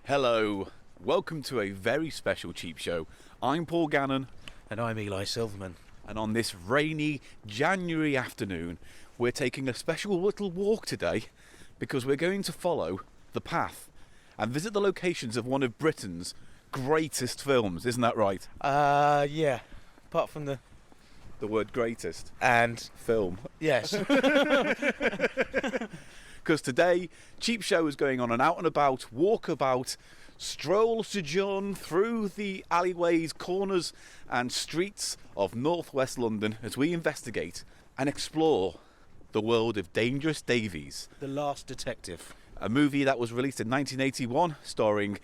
Hello, welcome to a very special Cheap Show. I'm Paul Gannon. And I'm Eli Silverman. And on this rainy January afternoon, we're taking a special little walk today because we're going to follow the path and visit the locations of one of Britain's greatest films. Isn't that right? Yeah. Apart from the word greatest. And film. Yes. Because today, Cheap Show is going on an out-and-about, walkabout, stroll sojourn through the alleyways, corners and streets of northwest London as we investigate and explore the world of Dangerous Davies. The Last Detective. A movie that was released in 1981 starring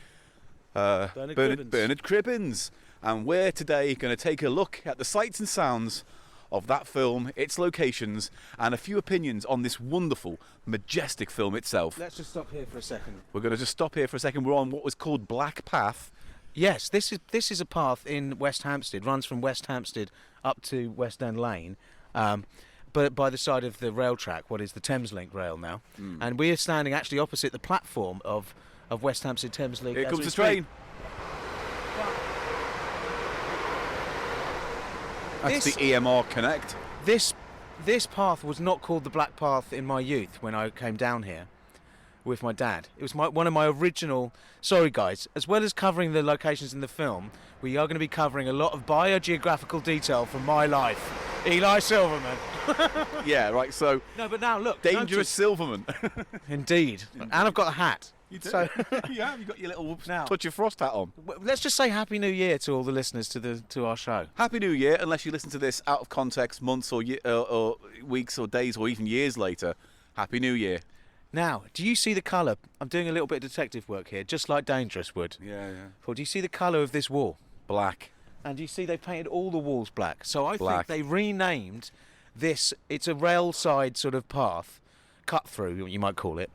Bernard Cribbins. And we're today going to take a look at the sights and sounds of that film, its locations, and a few opinions on this wonderful, majestic film itself. Let's just stop here for a second. We're going to just stop here for a second. We're on what was called Black Path. Yes, this is a path in West Hampstead. Runs from West Hampstead up to West End Lane, but by the side of the rail track, what is the Thameslink rail now. And we are standing actually opposite the platform of West Hampstead Thameslink. Here comes the train. That's the EMR Connect. This path was not called the Black Path in my youth when I came down here with my dad. It was one of my original... Sorry guys, as well as covering the locations in the film, we are going to be covering a lot of biogeographical detail from my life. Eli Silverman. Yeah, right, so... No, but now look. Dangerous Silverman. Indeed. And I've got a hat. You do? So Yeah, you've got your little now, touch of frost hat on. Let's just say Happy New Year to all the listeners to our show. Happy New Year, unless you listen to this out of context, months or weeks or days or even years later. Happy New Year. Now, do you see the colour? I'm doing a little bit of detective work here, just like Dangerous would. Yeah. Paul, do you see the colour of this wall? Black. And you see they painted all the walls black. So I Black. think they renamed this, it's a rail side sort of path, cut through, you might call it.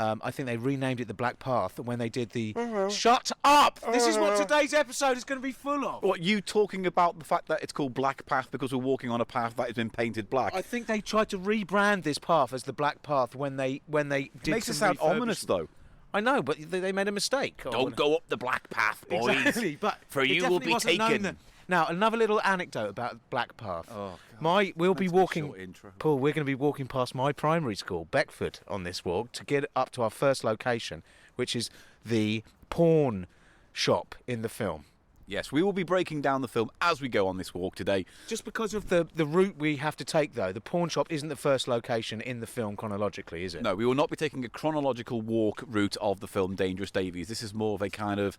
I think they renamed it the Black Path when they did the... Shut up! This is what today's episode is going to be full of. What, you talking about the fact that it's called Black Path because we're walking on a path that has been painted black? I think they tried to rebrand this path as the Black Path when they did it makes it sound ominous, though. I know, but they made a mistake. Don't go up the Black Path, boys. Exactly, but for you will be taken. Now, another little anecdote about Black Path. Oh, God. We'll be walking, intro. Paul, we're going to be walking past my primary school, Beckford, on this walk to get up to our first location, which is the pawn shop in the film. Yes, we will be breaking down the film as we go on this walk today. Just because of the route we have to take, though, the pawn shop isn't the first location in the film chronologically, is it? No, we will not be taking a chronological walk route of the film Dangerous Davies. This is more of a kind of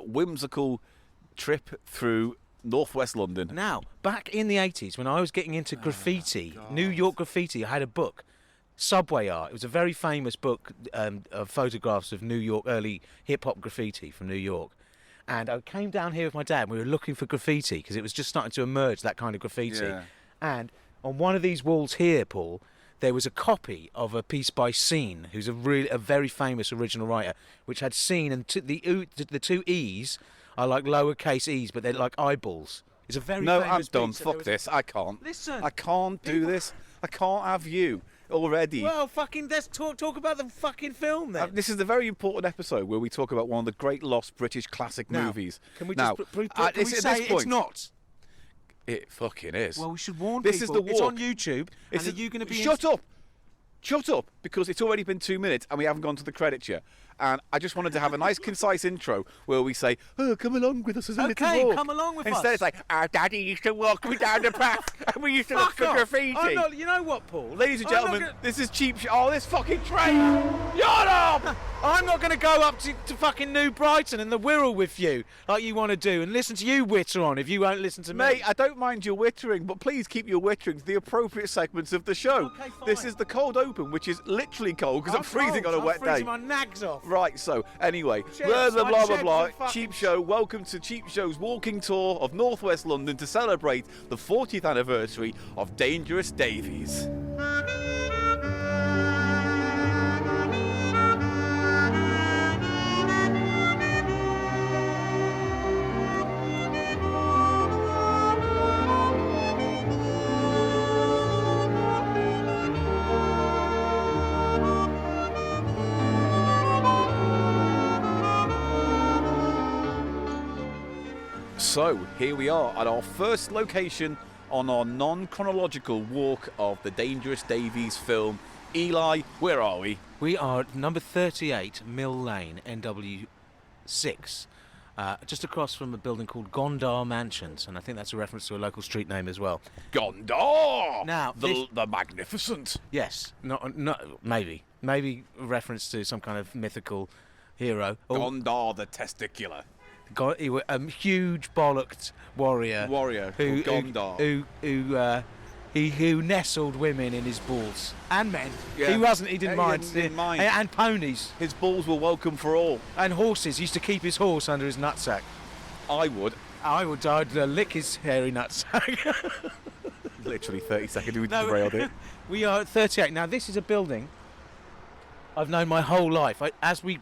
whimsical trip through northwest London. Now, back in the 80s, when I was getting into graffiti, New York graffiti, I had a book, Subway Art. It was a very famous book of photographs of New York, early hip-hop graffiti from New York. And I came down here with my dad. We were looking for graffiti because it was just starting to emerge, that kind of graffiti. Yeah. And on one of these walls here, Paul, there was a copy of a piece by Scene, who's a very famous original writer, which had Scene, and the two E's are like lowercase e's, but they're like eyeballs. It's a very No, famous I'm done. piece, Fuck this. I can't. Listen. I can't do this. I can't have you already. Well, fucking, let's talk about the fucking film then. This is the very important episode where we talk about one of the great lost British classic movies. Can we now, just can we say it's not? It fucking is. Well, we should warn this people. Is the it's walk. on YouTube. Are you going to be... Shut up! Shut up! Because it's already been 2 minutes and we haven't gone to the credits yet. And I just wanted to have a nice, concise intro where we say, "Oh, come along with us as a little walk." Okay, come along with us. Instead, it's like, "Our daddy used to walk me down the path, and we used to look for graffiti." You know what, Paul? Ladies and gentlemen, this is Cheap Show. Oh, this fucking train! Shut up! I'm not going to go up to fucking New Brighton and the Wirral with you like you want to do and listen to you witter on if you won't listen to me. Mate, I don't mind your wittering, but please keep your wittering to the appropriate segments of the show. Okay, fine. This is the cold open, which is literally cold because I'm freezing on a wet day. I'm freezing my nags off. Right, so anyway, Cheers, blah blah blah blah blah. fucking... Cheap Show, welcome to Cheap Show's walking tour of northwest London to celebrate the 40th anniversary of Dangerous Davies. So, here we are at our first location on our non-chronological walk of the Dangerous Davies film. Eli, where are we? We are at number 38 Mill Lane, NW6, just across from a building called Gondar Mansions, and I think that's a reference to a local street name as well. Gondar! Now, the Magnificent. Yes, maybe a reference to some kind of mythical hero. Gondar the Testicular. He was a huge bollocked warrior Who Gondar. who nestled women in his balls and men. Yeah. He didn't mind. He didn't mind. And ponies His balls were welcome for all. and horses. He used to keep his horse under his nutsack. I would. I'd lick his hairy nutsack. Literally 30 seconds we derailed it. We are at 38 now. This is a building I've known my whole life. As we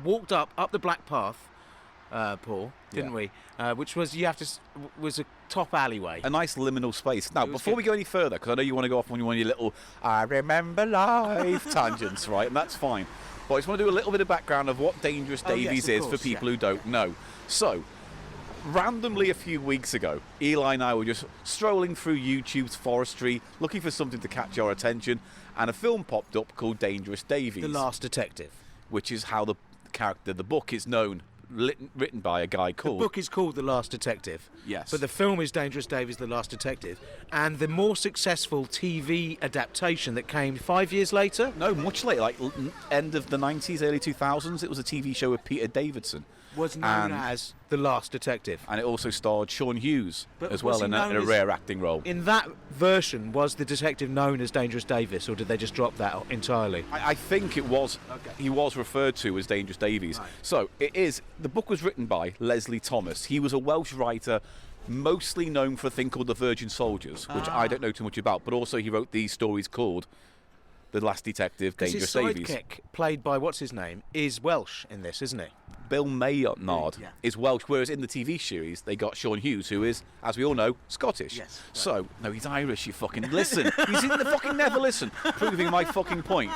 walked up the Black Path. Paul, didn't we? Which was was a top alleyway. A nice liminal space. Now, before good. we go any further, because I know you want to go off on one of your little "I remember life" tangents, right? And that's fine. But I just want to do a little bit of background of what Dangerous Davies is for people who don't know. So, randomly a few weeks ago, Eli and I were just strolling through YouTube's forestry, looking for something to catch our attention, and a film popped up called Dangerous Davies, The Last Detective. which is how the book is known. Written by a guy called... The book is called The Last Detective. Yes. But the film is Dangerous Davies, The Last Detective. And the more successful TV adaptation that came 5 years later... No, much later, like end of the 90s, early 2000s, it was a TV show with Peter Davidson. was known as The Last Detective. And it also starred Sean Hughes But as was well he in known a as- rare acting role. In that version, was the detective known as Dangerous Davis, or did they just drop that entirely? I think it was. Okay. He was referred to as Dangerous Davies. Right. So it is. The book was written by Leslie Thomas. He was a Welsh writer, mostly known for a thing called The Virgin Soldiers, which I don't know too much about. But also he wrote these stories called The Last Detective, Dangerous His sidekick, Davies. played by what's his name, is Welsh in this, isn't he? Bill Maynard Yeah. is Welsh, whereas in the TV series they got Sean Hughes, who is, as we all know, Scottish. Yes, right. So, no, he's Irish, you fucking listen. He's in the fucking never listen, proving my fucking point.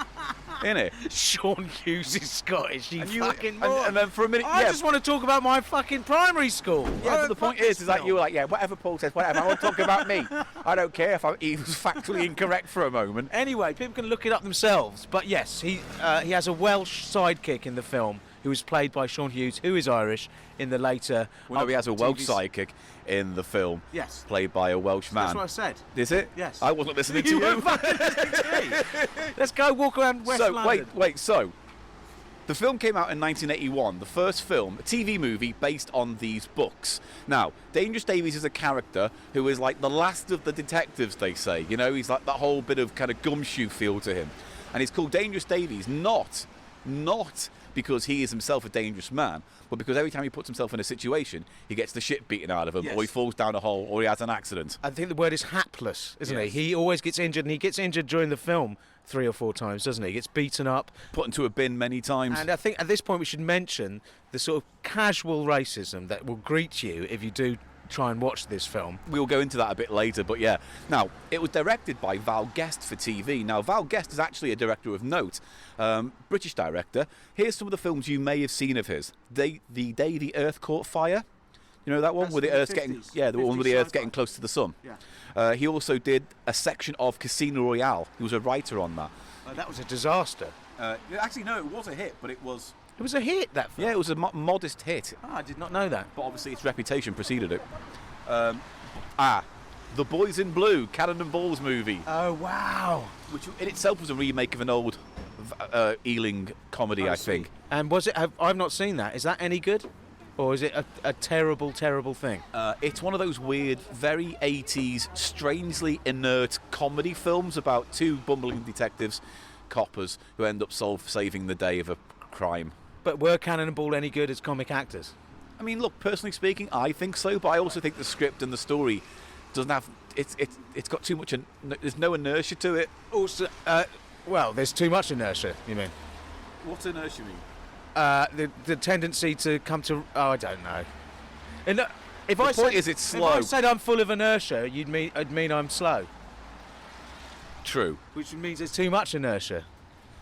Innit? Sean Hughes is Scottish, you And you- fucking and- moron. and then for a minute- I yeah. just want to talk about my fucking primary school. Yeah, but the point is that you were like, yeah, whatever Paul says, whatever. I want to talk about me. I don't care if he was factually incorrect for a moment. Anyway, people can look it up themselves. But yes, he has a Welsh sidekick in the film who was played by Sean Hughes, who is Irish, in the later... Well, no, he has a Welsh TVs. sidekick in the film, Yes. played by a Welsh man. That's what I said. Is it? Yes. I wasn't listening to you. weren't fucking listening to me. Let's go walk around West So, London. wait, so... The film came out in 1981, the first film, a TV movie based on these books. Now, Dangerous Davies is a character who is like the last of the detectives, they say. You know, he's like that whole bit of kind of gumshoe feel to him. And he's called Dangerous Davies, not because he is himself a dangerous man, but because every time he puts himself in a situation, he gets the shit beaten out of him, Yes. or he falls down a hole, or he has an accident. I think the word is hapless, isn't Yes. he? He always gets injured, and he gets injured during the film 3 or 4 times, doesn't he? He gets beaten up. Put into a bin many times. And I think at this point we should mention the sort of casual racism that will greet you if you do try and watch this film. We'll go into that a bit later, but yeah. Now, it was directed by Val Guest for TV. Now, Val Guest is actually a director of note, British director. Here's some of the films you may have seen of his. The Day the Earth Caught Fire. You know that one? That's where the from the Earth's getting... 50s. Yeah, the one where the 50s Earth's sci-fi. getting close to the sun. Yeah. He also did a section of Casino Royale. He was a writer on that. That was a disaster. Actually, no, it was a hit, but it was... It was a hit, that film. Yeah, it was a modest hit. Oh, I did not know that. But obviously its reputation preceded it. The Boys in Blue, Cannon and Balls movie, Oh, wow. which in itself was a remake of an old Ealing comedy, I think. And was it... I've not seen that. Is that any good? Or is it a terrible, terrible thing? It's one of those weird, very 80s, strangely inert comedy films about 2 bumbling detectives, coppers, who end up saving the day of a crime. But were Cannonball any good as comic actors? I mean, look, personally speaking, I think so, but I also think the script and the story doesn't have... It's got too much... There's no inertia to it. Also, well, there's too much inertia, you mean? What's inertia mean? The tendency to come to... Oh, I don't know. And if The I point said, is it's If slow. I said I'm full of inertia, I'd mean I'm slow. True. Which means there's too much inertia.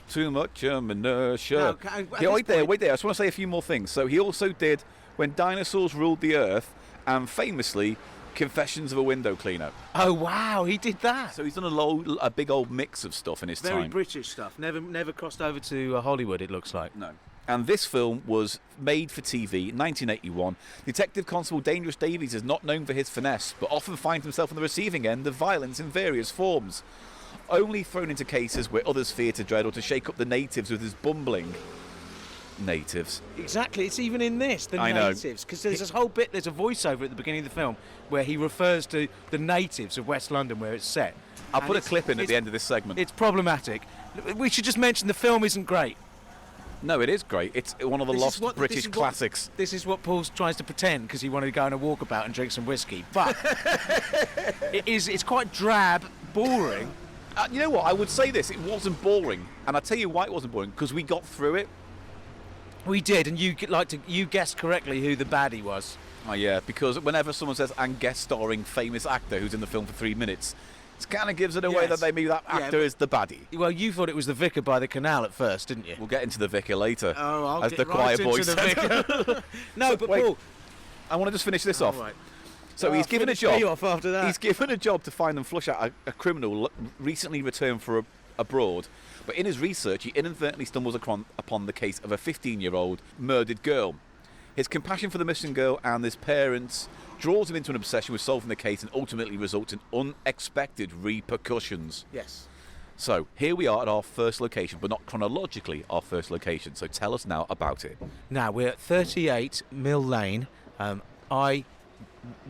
Too much inertia. No, at Yeah, this wait there. I just want to say a few more things. So he also did When Dinosaurs Ruled the Earth and famously Confessions of a Window Cleaner. Oh wow, he did that. So he's done a big old mix of stuff in his Very time. British stuff. Never crossed over to Hollywood, it looks like. No. And this film was made for TV in 1981. Detective Constable Dangerous Davies is not known for his finesse, but often finds himself on the receiving end of violence in various forms. Only thrown into cases where others fear to dread or to shake up the natives with his bumbling. Natives. Exactly, it's even in this, the I know. natives, because there's this whole bit, there's a voiceover at the beginning of the film where he refers to the natives of West London where it's set. I'll put a clip in at the end of this segment. It's problematic. We should just mention the film isn't great. No, it is great. It's one of the lost British classics. This is what Paul tries to pretend because he wanted to go on a walkabout and drink some whiskey. But it's quite drab, boring. You know what? I would say this. It wasn't boring. And I'll tell you why it wasn't boring. Because we got through it. We did, and you guessed correctly who the baddie was. Oh, yeah. Because whenever someone says, and guest starring famous actor who's in the film for 3 minutes, it kind of gives it away that maybe that actor is the baddie. Well, you thought it was the vicar by the canal at first, didn't you? We'll get into the vicar later. Oh, I'll as get the choir right boy into said. the vicar. No, but wait, Paul, I want to just finish this off. Right. So he's given a job. Off after that. He's given a job to find and flush out a criminal recently returned from abroad. But in his research, he inadvertently stumbles upon the case of a 15-year-old murdered girl. His compassion for the missing girl and his parents draws him into an obsession with solving the case and ultimately results in unexpected repercussions. Yes. So here we are at our first location, but not chronologically our first location. So tell us now about it. Now, we're at 38 Mill Lane. I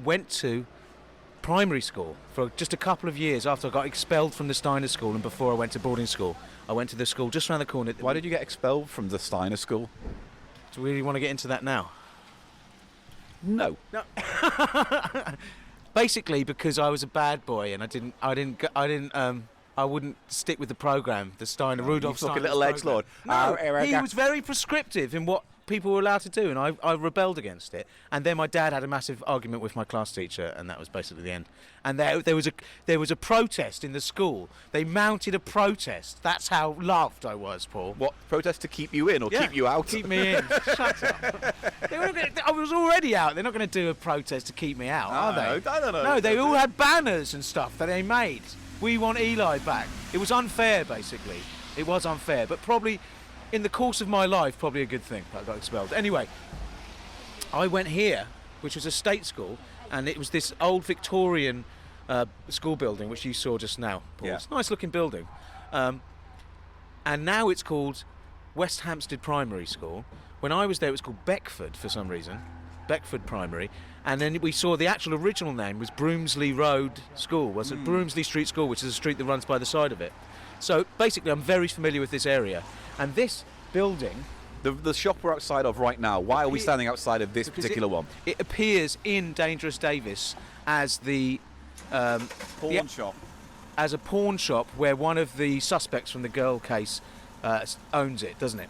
went to primary school for just a couple of years after I got expelled from the Steiner School and before I went to boarding school. I went to the school just around the corner. Why did you get expelled from the Steiner School? Do we really want to get into that now? No. Basically, because I was a bad boy and I wouldn't stick with the program. The Steiner Rudolph You took a Steiner's little edge program. lord. No, he was very prescriptive in what people were allowed to do, and I rebelled against it. And then my dad had a massive argument with my class teacher, and that was basically the end. And there was a protest in the school. They mounted a protest. That's how loved I was, Paul. What, protest to keep you in or keep you out? Keep me in. Shut up. I was already out. They're not going to do a protest to keep me out, are they? I don't know. No, they all had banners and stuff that they made. We want Eli back. It was unfair, basically. It was unfair, but probably in the course of my life, probably a good thing that I got expelled. Anyway, I went here, which was a state school, and it was this old Victorian school building, which you saw just now, Paul. Yeah. It's a nice looking building. And now it's called West Hampstead Primary School. When I was there, it was called Beckford for some reason. Beckford Primary. And then we saw the actual original name was Broomsley Road School, was it? Broomsley Street School, which is a street that runs by the side of it. So basically, I'm very familiar with this area. And this building... The shop we're outside of right now, why are we standing outside of this particular one? It appears in Dangerous Davies as the... Pawn shop. As a pawn shop where one of the suspects from the girl case owns it, doesn't it?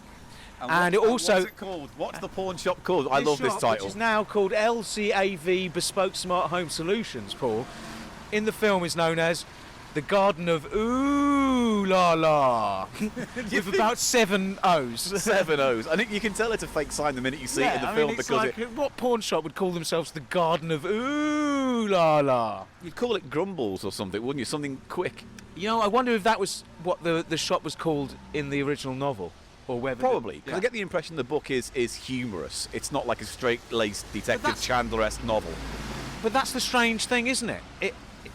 And it also... What's it called? What's the pawn shop called? I love this title. Which is now called LCAV Bespoke Smart Home Solutions, Paul. In the film is known as the Garden of Ooh La La. With about 7 O's. 7 O's. I think you can tell it's a fake sign the minute you see it in the film it's because like, what pawn shop would call themselves the Garden of Ooh La La? you'd call it Grumbles or something, wouldn't you? Something quick. You know, I wonder if that was what the shop was called in the original novel. Or whether Probably, because I get the impression the book is humorous. It's not like a straight-laced Detective Chandler-esque novel. But that's the strange thing, isn't it?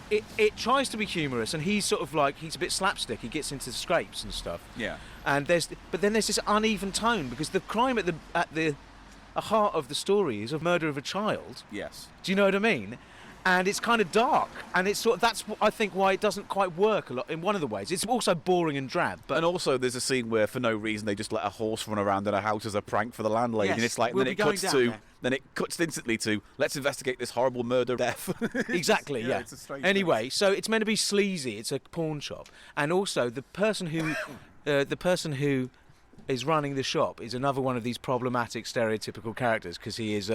It tries to be humorous, and he's sort of like, he's a bit slapstick. He gets into scrapes and stuff. Yeah. And but then there's this uneven tone because the crime at the heart of the story is a murder of a child. Yes. Do you know what I mean? And it's kind of dark, and it's that's I think why it doesn't quite work a lot in one of the ways. It's also boring and drab. But And also, there's a scene where, for no reason, they just let a horse run around in a house as a prank for the landlady, Yes, and it's like we'll then be it going cuts down to there. then it cuts instantly to let's investigate this horrible murder death. Exactly, yeah. It's a strange Anyway, so it's meant to be sleazy. It's a pawn shop, and also the person who is running the shop is another one of these problematic stereotypical characters because he is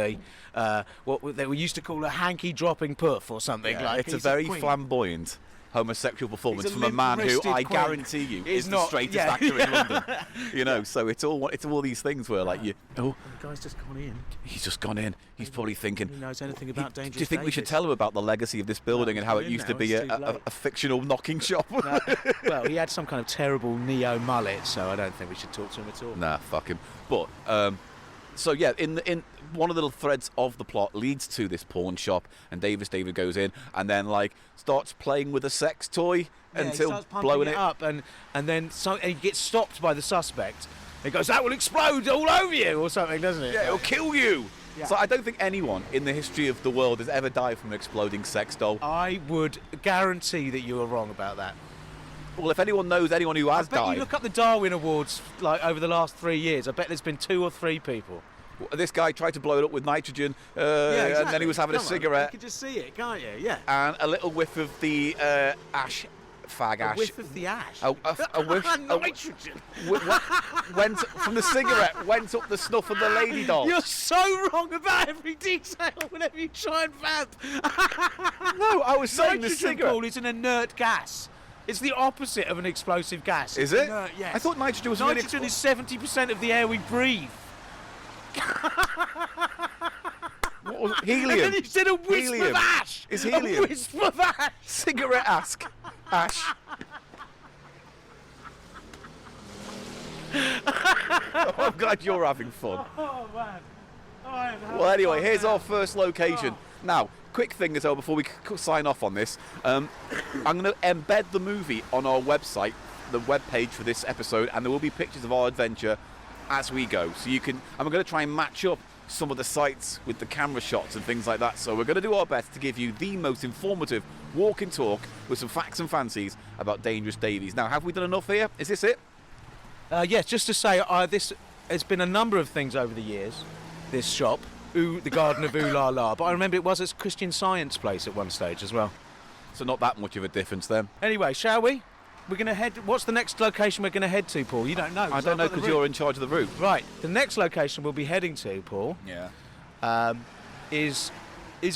what they used to call a hanky dropping puff or something like. It's a He's very queen. flamboyant homosexual performance He's a from a man who limp-wristed I queen. guarantee you He's is not- the straightest yeah. actor in London. You know, so it's all these things where like you. Oh, The guy's just gone in. he's just gone in. He's probably thinking. He knows anything about Dangerous Do you think we should Davies. tell him about the legacy of this building and how it in used to now, be it's too a late. fictional knocking shop? No, well, he had some kind of terrible neo mullet, so I don't think we should talk to him at all. Nah, fuck him. But so yeah, in one of the little threads of the plot leads to this pawn shop, and David goes in and then like starts playing with a sex toy Yeah, he until starts pumping blowing it up, and then he gets stopped by the suspect. He goes, "That will explode all over you," or something, doesn't it? Yeah, it'll kill you. Yeah. So I don't think anyone in the history of the world has ever died from an exploding sex doll. I would guarantee that you are wrong about that. Well, if anyone knows anyone who has I bet died, you look up the Darwin Awards like over the last 3 years. I bet there's been 2 or 3 people. this guy tried to blow it up with nitrogen, Exactly. and then he was having Come a on, cigarette you can just see it, can't you? Yeah. and a little whiff of the ash, fag A ash. whiff of the ash. A whiff. Nitrogen. Went from the cigarette, went up the snuff of the lady doll. You're so wrong about every detail whenever you try and vamp. No, I was saying the Nitrogen, cigarette. Paul, is an inert gas. It's the opposite of an explosive gas. Is It's it? inert, yes. I thought nitrogen was really Nitrogen is 70% of the air we breathe. What was it? And Helium. then you said a wisp Helium. of ash. It's helium. A wisp of ash. Cigarette ash. Oh, I'm glad you're having fun. Oh, man. Well, anyway, here's our first location. Now, quick thing as well before we sign off on this. I'm going to embed the movie on our website, the web page for this episode, and there will be pictures of our adventure as we go. So you can, and we're going to try and match up some of the sites with the camera shots and things like that. So we're going to do our best to give you the most informative walk and talk with some facts and fancies about Dangerous Davies. Now, have we done enough here? Is this it? Yes, just to say, this has been a number of things over the years, this shop, the Garden of Ooh La La, but I remember it was a Christian Science place at one stage as well. So not that much of a difference then. Anyway, shall we? We're going to head... What's the next location we're going to head to, Paul? You don't know. I don't know because you're in charge of the route. Right, the next location we'll be heading to, Paul, is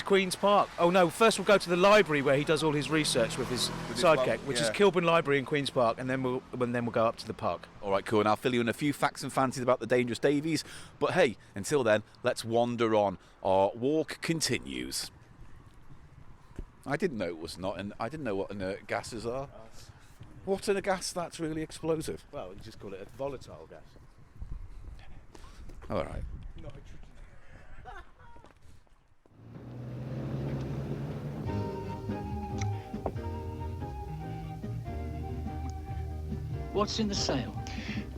Queen's Park. Oh no, first we'll go to the library where he does all his research with his sidekick, which is Kilburn Library in Queen's Park, and then we'll go up to the park. All right, cool. And I'll fill you in a few facts and fancies about the Dangerous Davies. But hey, until then, let's wander on. Our walk continues. I didn't know it was not, and I didn't know what inert gases are. What's in a gas that's really explosive? Well, you just call it a volatile gas. All right. What's in the sale?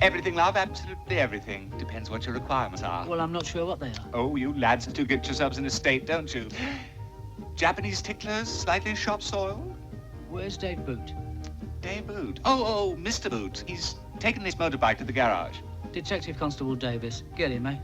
Everything, love, absolutely everything. Depends what your requirements are. Well, I'm not sure what they are. Oh, you lads do get yourselves in a state, don't you? Japanese ticklers, slightly shop soil. Where's Dave Boot? Dave Boot. Oh, Mr. Boot. He's taken his motorbike to the garage. Detective Constable Davies. Get him, eh?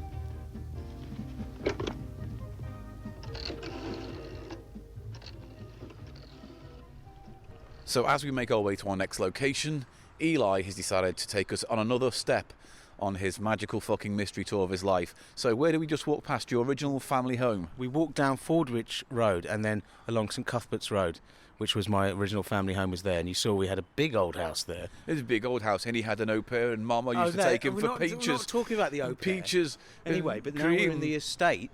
So as we make our way to our next location, Eli has decided to take us on another step on his magical fucking mystery tour of his life. So where do we just walk past your original family home? We walked down Fordwich Road and then along St Cuthbert's Road, which was my original family home was there, and you saw we had a big old house there. It was a big old house, and he had an au pair, and Mama used to take him for peaches. We're not talking about the au pair. Peaches. Anyway, but now we're in the estate,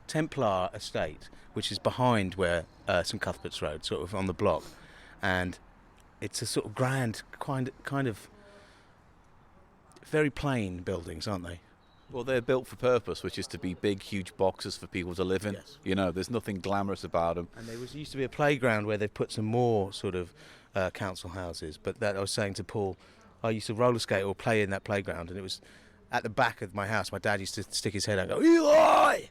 Templar estate, which is behind where St Cuthbert's Road, sort of on the block, and it's a sort of grand, kind of very plain buildings, aren't they? Well, they're built for purpose, which is to be big, huge boxes for people to live in. Yes. You know, there's nothing glamorous about them. And there used to be a playground where they've put some more sort of council houses. But that I was saying to Paul, I used to roller skate or play in that playground, and it was at the back of my house. My dad used to stick his head out and go, Eli!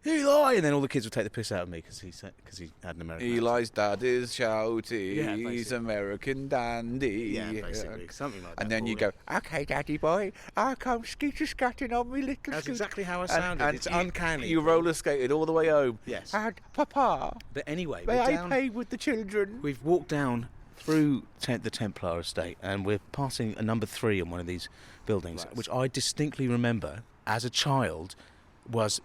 Eli! And then all the kids would take the piss out of me because he had an American accent. Eli's dad is shouty, Yeah, he's basically. American dandy. Yeah, basically. Something like that. And then you go, okay, daddy boy, I'll come skeeter-scatting on me little That's scooter. exactly how I sounded. It's uncanny. You roller skated all the way home. Yes. And Papa, But anyway, may we're I down, play with the children? we've walked down through the Templar estate, and we're passing a number 3 on one of these buildings, Right. which I distinctly remember as a child was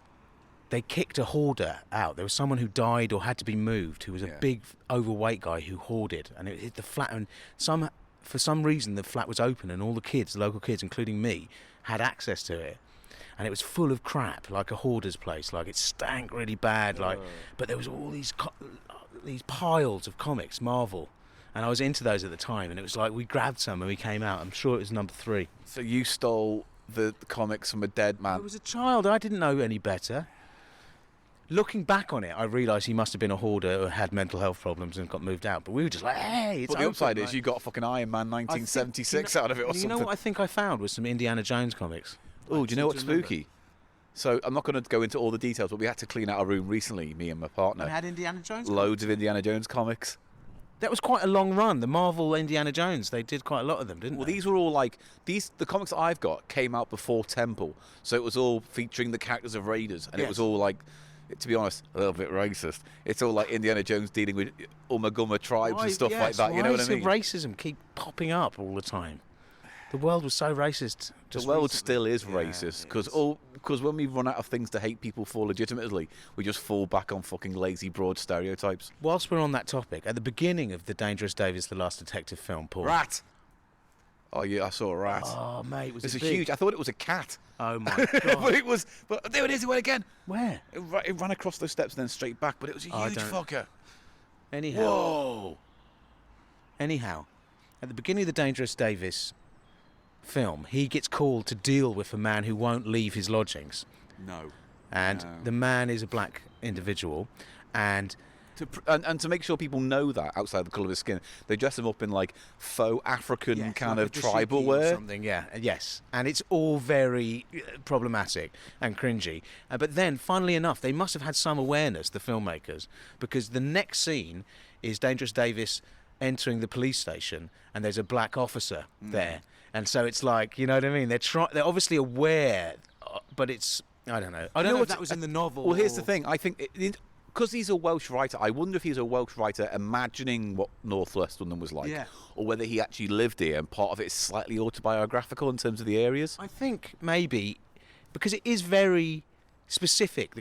they kicked a hoarder out. There was someone who died or had to be moved, who was a big, overweight guy who hoarded, and it hit the flat. And for some reason, the flat was open, and all the local kids, including me, had access to it. And it was full of crap, like a hoarder's place. Like, it stank really bad. Like, but there was all these piles of comics, Marvel, and I was into those at the time. And it was like we grabbed some and we came out. I'm sure it was number 3. So you stole the comics from a dead man. I was a child. I didn't know any better. Looking back on it, I realised he must have been a hoarder who had mental health problems and got moved out. But we were just like, hey, it's But the open, upside like. is you got a fucking Iron Man 1976 out of it or something. You know what I think I found was some Indiana Jones comics. Oh, do you know what's spooky? So I'm not going to go into all the details, but we had to clean out our room recently, me and my partner. And had Indiana Jones Loads of Indiana Jones comics. That was quite a long run. The Marvel Indiana Jones, they did quite a lot of them, didn't Well, they? these were all like the comics that I've got came out before Temple, so it was all featuring the characters of Raiders, and it was all like, to be honest, a little bit racist. It's all like Indiana Jones dealing with Umaguma tribes and stuff like that. You know what I mean? Why does racism keep popping up all the time? The world was so racist. The world still is racist because when we run out of things to hate people for legitimately, we just fall back on fucking lazy, broad stereotypes. Whilst we're on that topic, at the beginning of the Dangerous Davies, The Last Detective film, Paul. Rat. Oh yeah, I saw a rat. Oh mate, was It's it a huge. I thought it was a cat. Oh my god! But it was. But there it is. It went again. Where? It ran across those steps and then straight back. But it was a huge fucker. Anyhow. Whoa. Anyhow, at the beginning of the Dangerous Davies film, he gets called to deal with a man who won't leave his lodgings. No. And the man is a black individual, and to make sure people know that outside the colour of his skin, they dress him up in like faux African kind of tribal wear. Something, yes. And it's all very problematic and cringy. But then, funnily enough, they must have had some awareness, the filmmakers, because the next scene is Dangerous Davies entering the police station, and there's a black officer there. And so it's like, you know what I mean? They're obviously aware, but it's, I don't know. I don't know if that was in the novel. Well, here's the thing. I think because he's a Welsh writer, I wonder if he's a Welsh writer imagining what North West London was like, or whether he actually lived here and part of it is slightly autobiographical in terms of the areas. I think maybe because it is very specific.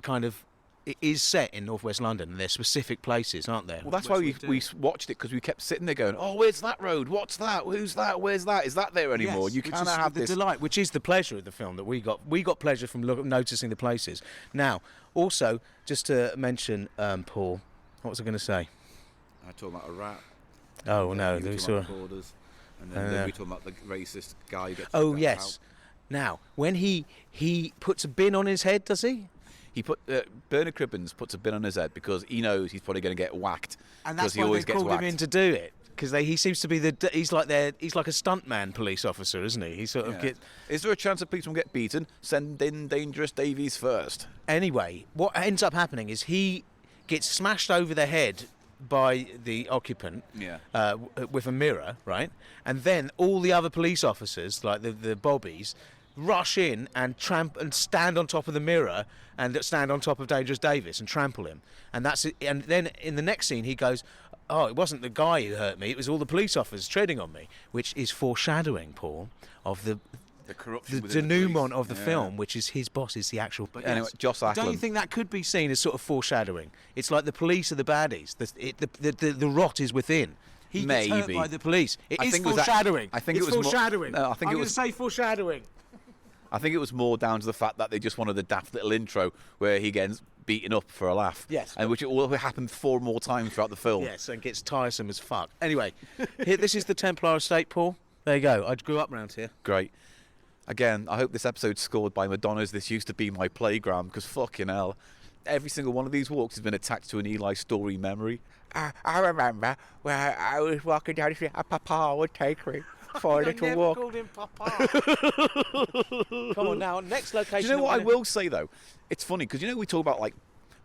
It is set in northwest London, and there's specific places, aren't there? Well, that's why we watched it, because we kept sitting there going, "Oh, where's that road? What's that? Who's that? Where's that? Is that there anymore?" Yes, you cannot have the this delight, which is the pleasure of the film that we got. We got pleasure from noticing the places. Now, also, just to mention, Paul, what was I going to say? I talking about a rat. Oh no, we saw. Borders, and then we talking about the racist guy. Who gets Oh kicked yes. out. Now, when he puts a bin on his head, does he? He Bernard Cribbins puts a bin on his head because he knows he's probably going to get whacked. And that's he why always they gets called him whacked. in to do it, because he seems to be he's like a stuntman police officer, isn't he? He sort of gets. Is there a chance a policeman get beaten? Send in Dangerous Davies first. Anyway, what ends up happening is he gets smashed over the head by the occupant with a mirror, right? And then all the other police officers, like the bobbies, rush in and stand on top of the mirror and stand on top of Dangerous Davies and trample him. And that's it. And then in the next scene he goes, "Oh, it wasn't the guy who hurt me, it was all the police officers treading on me," which is foreshadowing, Paul, of the corruption the within the denouement police. of the film, which is his boss is the actual. But anyway, Joss Ackland. Don't you think that could be seen as sort of foreshadowing? It's like the police are the baddies. The rot is within. He gets hurt by the police. It is foreshadowing. I think it's it was foreshadowing. No, I think I'm it was. going to say foreshadowing. I think it was more down to the fact that they just wanted a daft little intro where he gets beaten up for a laugh. Yes. And which it will happen 4 more times throughout the film. Yes, and gets tiresome as fuck. Anyway, this is the Templar estate, Paul. There you go. I grew up round here. Great. Again, I hope this episode's scored by Madonna's "This Used to Be My Playground," because fucking hell, every single one of these walks has been attached to an Eli Story memory. I remember where I was walking down the street and Papa would take me for a little walk. Called him Papa. Come on now, next location. Do you know what I will say though? It's funny because we talk about like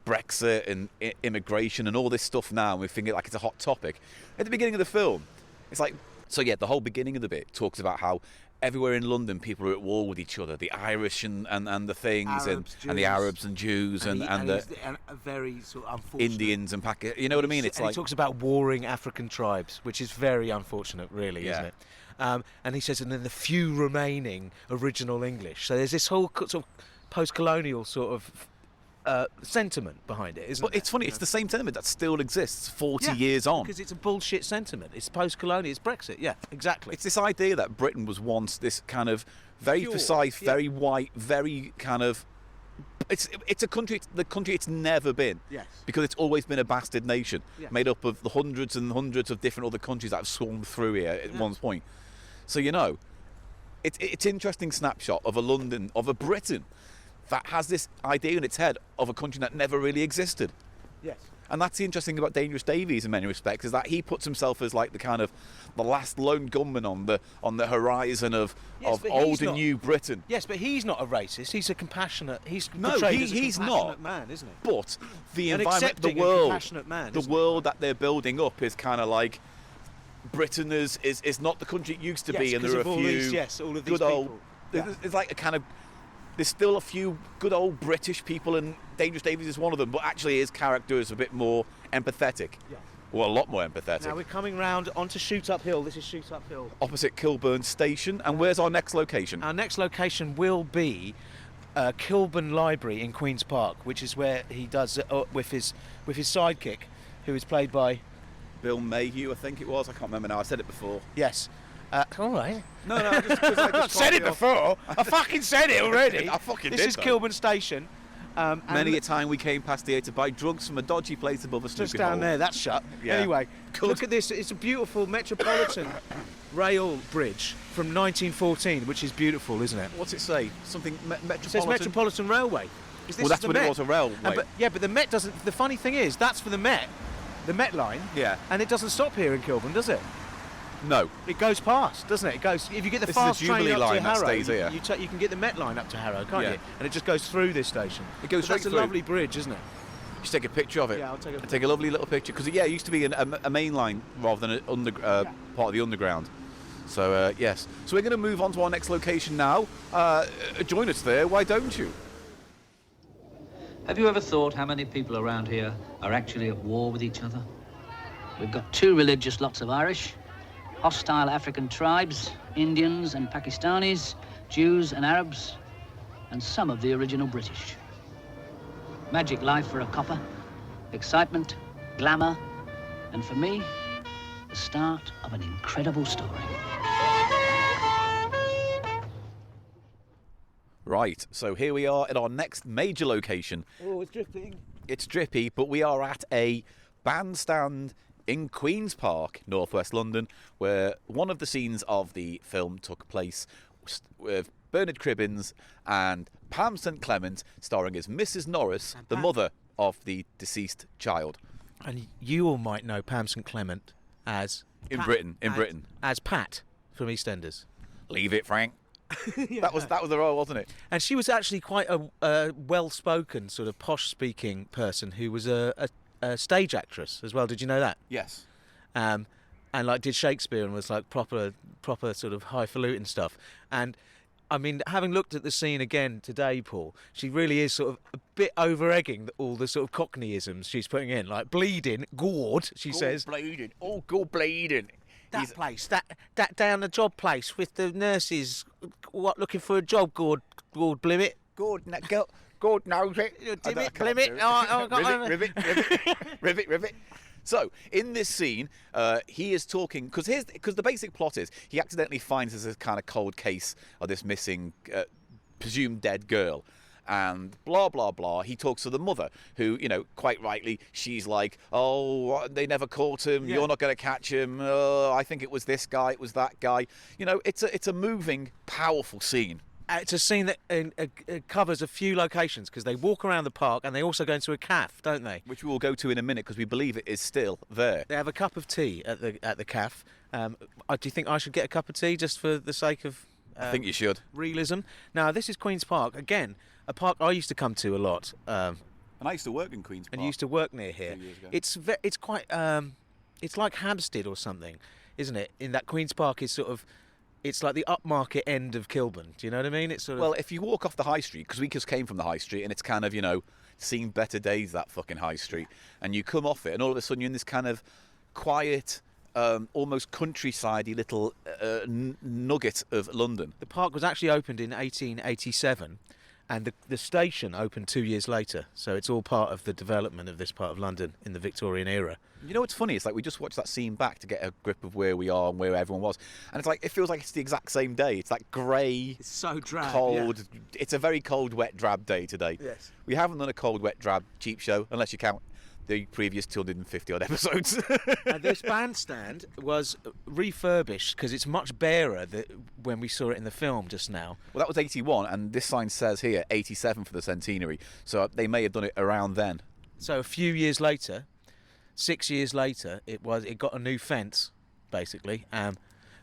Brexit and immigration and all this stuff now, and we think it like it's a hot topic. At the beginning of the film, it's like the whole beginning of the bit talks about how everywhere in London people are at war with each other, the Irish and the things, and the Arabs and Jews and the very sort of unfortunate Indians and Pakistanis. You know what I mean? It's and like he talks about warring African tribes, which is very unfortunate, really, isn't it? And he says, and then the few remaining original English. So there's this whole sort of post-colonial sort of sentiment behind it, isn't But there? it's funny, You it's know? the same sentiment that still exists 40 Yeah, years on. because it's a bullshit sentiment. It's post-colonial. It's Brexit. Yeah, exactly. It's this idea that Britain was once this kind of very Pure, precise, yeah. very white, very kind of. It's a country, the country it's never been. Yes. Because it's always been a bastard nation, Yes. made up of the hundreds and hundreds of different other countries that have swarmed through here at one point. So it's an interesting snapshot of a London, of a Britain, that has this idea in its head of a country that never really existed. Yes. And that's the interesting thing about Dangerous Davies in many respects, is that he puts himself as like the kind of the last lone gunman on the horizon of Yes, but he's old and not. new Britain. Yes, but he's not a racist. He's a compassionate. He's No, portrayed as a he's compassionate not. man, isn't he? But the An environment, the accepting and world, compassionate man, the isn't he? world that they're building up is kind of like Britain is not the country it used to be, Yes, and 'cause there are of a all few these- all of these good old. people. Yeah. It's like a kind of. There's still a few good old British people, and Dangerous Davies is one of them. But actually, his character is a bit more empathetic. Yeah. Well, a lot more empathetic. Now we're coming round onto Shoot Up Hill. This is Shoot Up Hill. Opposite Kilburn Station, and where's our next location? Our next location will be Kilburn Library in Queen's Park, which is where he does with his sidekick, who is played by Bill Mayhew, I think it was. I can't remember now. I said it before. yes. All right. No, just 'cause I just I've said can't it be off- before. I fucking said it already. I fucking This did, is though. Kilburn Station. And Many a time we came past here to buy drugs from a dodgy place above a just snooping down hole. there, that's shut. Yeah. Anyway, Good. look at this. It's a beautiful Metropolitan rail bridge from 1914, which is beautiful, isn't it? What's it say? Something Metropolitan? It says Metropolitan Railway. Well, that's what it was, a railway. But the Met doesn't. The funny thing is, that's for the Met line. Yeah. And it doesn't stop here in Kilburn, does it? No. It goes past, doesn't it? It goes. If you get the This is a fast train Jubilee up line to that Harrow, stays here. you can get the Met line up to Harrow, can't Yeah. you? And it just goes through this station. It goes But that's straight a through. lovely bridge, isn't it? You should take a picture of it. Yeah, I'll take a Take a lovely little picture. Because, it used to be a main line rather than part of the underground. So, yes. So we're going to move on to our next location now. Join us there, why don't you? Have you ever thought how many people around here are actually at war with each other? We've got two religious lots of Irish, hostile African tribes, Indians and Pakistanis, Jews and Arabs, and some of the original British. Magic life for a copper, excitement, glamour, and for me, the start of an incredible story. Right, so here we are at our next major location. Oh, it's drifting. It's drippy, but we are at a bandstand in Queen's Park, northwest London, where one of the scenes of the film took place with Bernard Cribbins and Pam St Clement starring as Mrs Norris, the mother of the deceased child. And you all might know Pam St Clement as In Britain. as Pat from EastEnders. Leave it, Frank. That was the role, wasn't it? And she was actually quite a well-spoken, sort of posh-speaking person who was a stage actress as well. Did you know that? Yes. And like did Shakespeare and was like proper sort of highfalutin stuff. And I mean, having looked at the scene again today, Paul, she really is sort of a bit over-egging all the sort of Cockneyisms she's putting in, like bleeding, gourd, she says. Bleeding. Oh, go bleeding. That place, that down the job place with the nurses, what looking for a job, gourd blimmet. Good knows it. Dim it, blimmet. Oh, Rivet. So, in this scene, he is talking, because the basic plot is, he accidentally finds this kind of cold case of this missing, presumed dead girl. And blah, blah, blah. He talks to the mother, who, quite rightly, she's like, oh, they never caught him. Yeah. You're not going to catch him. I think it was this guy. It was that guy. It's a moving, powerful scene. It's a scene that covers a few locations because they walk around the park and they also go into a cafe, don't they? Which we will go to in a minute because we believe it is still there. They have a cup of tea at the cafe. Do you think I should get a cup of tea just for the sake of I think you should. realism? Now, this is Queen's Park. Again, a park I used to come to a lot. And I used to work in Queen's Park. And used to work near here. 2 years ago. It's quite it's like Hampstead or something, isn't it? In that Queen's Park is sort of, it's like the upmarket end of Kilburn. Do you know what I mean? It's sort of, Well, if you walk off the high street, because we just came from the high street, and it's kind of, seen better days, that fucking high street, and you come off it, and all of a sudden you're in this kind of quiet, almost countryside-y little nugget of London. the park was actually opened in 1887, And the station opened 2 years later, so it's all part of the development of this part of London in the Victorian era. You know what's funny? It's like we just watched that scene back to get a grip of where we are and where everyone was. And it's like, it feels like it's the exact same day. It's that grey, It's so drab. cold. Yeah. It's a very cold, wet, drab day today. Yes. We haven't done a cold, wet, drab cheap show, unless you count the previous 250 odd episodes. And this bandstand was refurbished because it's much barer than when we saw it in the film just now. Well, that was 81, and this sign says here 87 for the centenary. So they may have done it around then. So a few years later, 6 years later, it got a new fence, basically.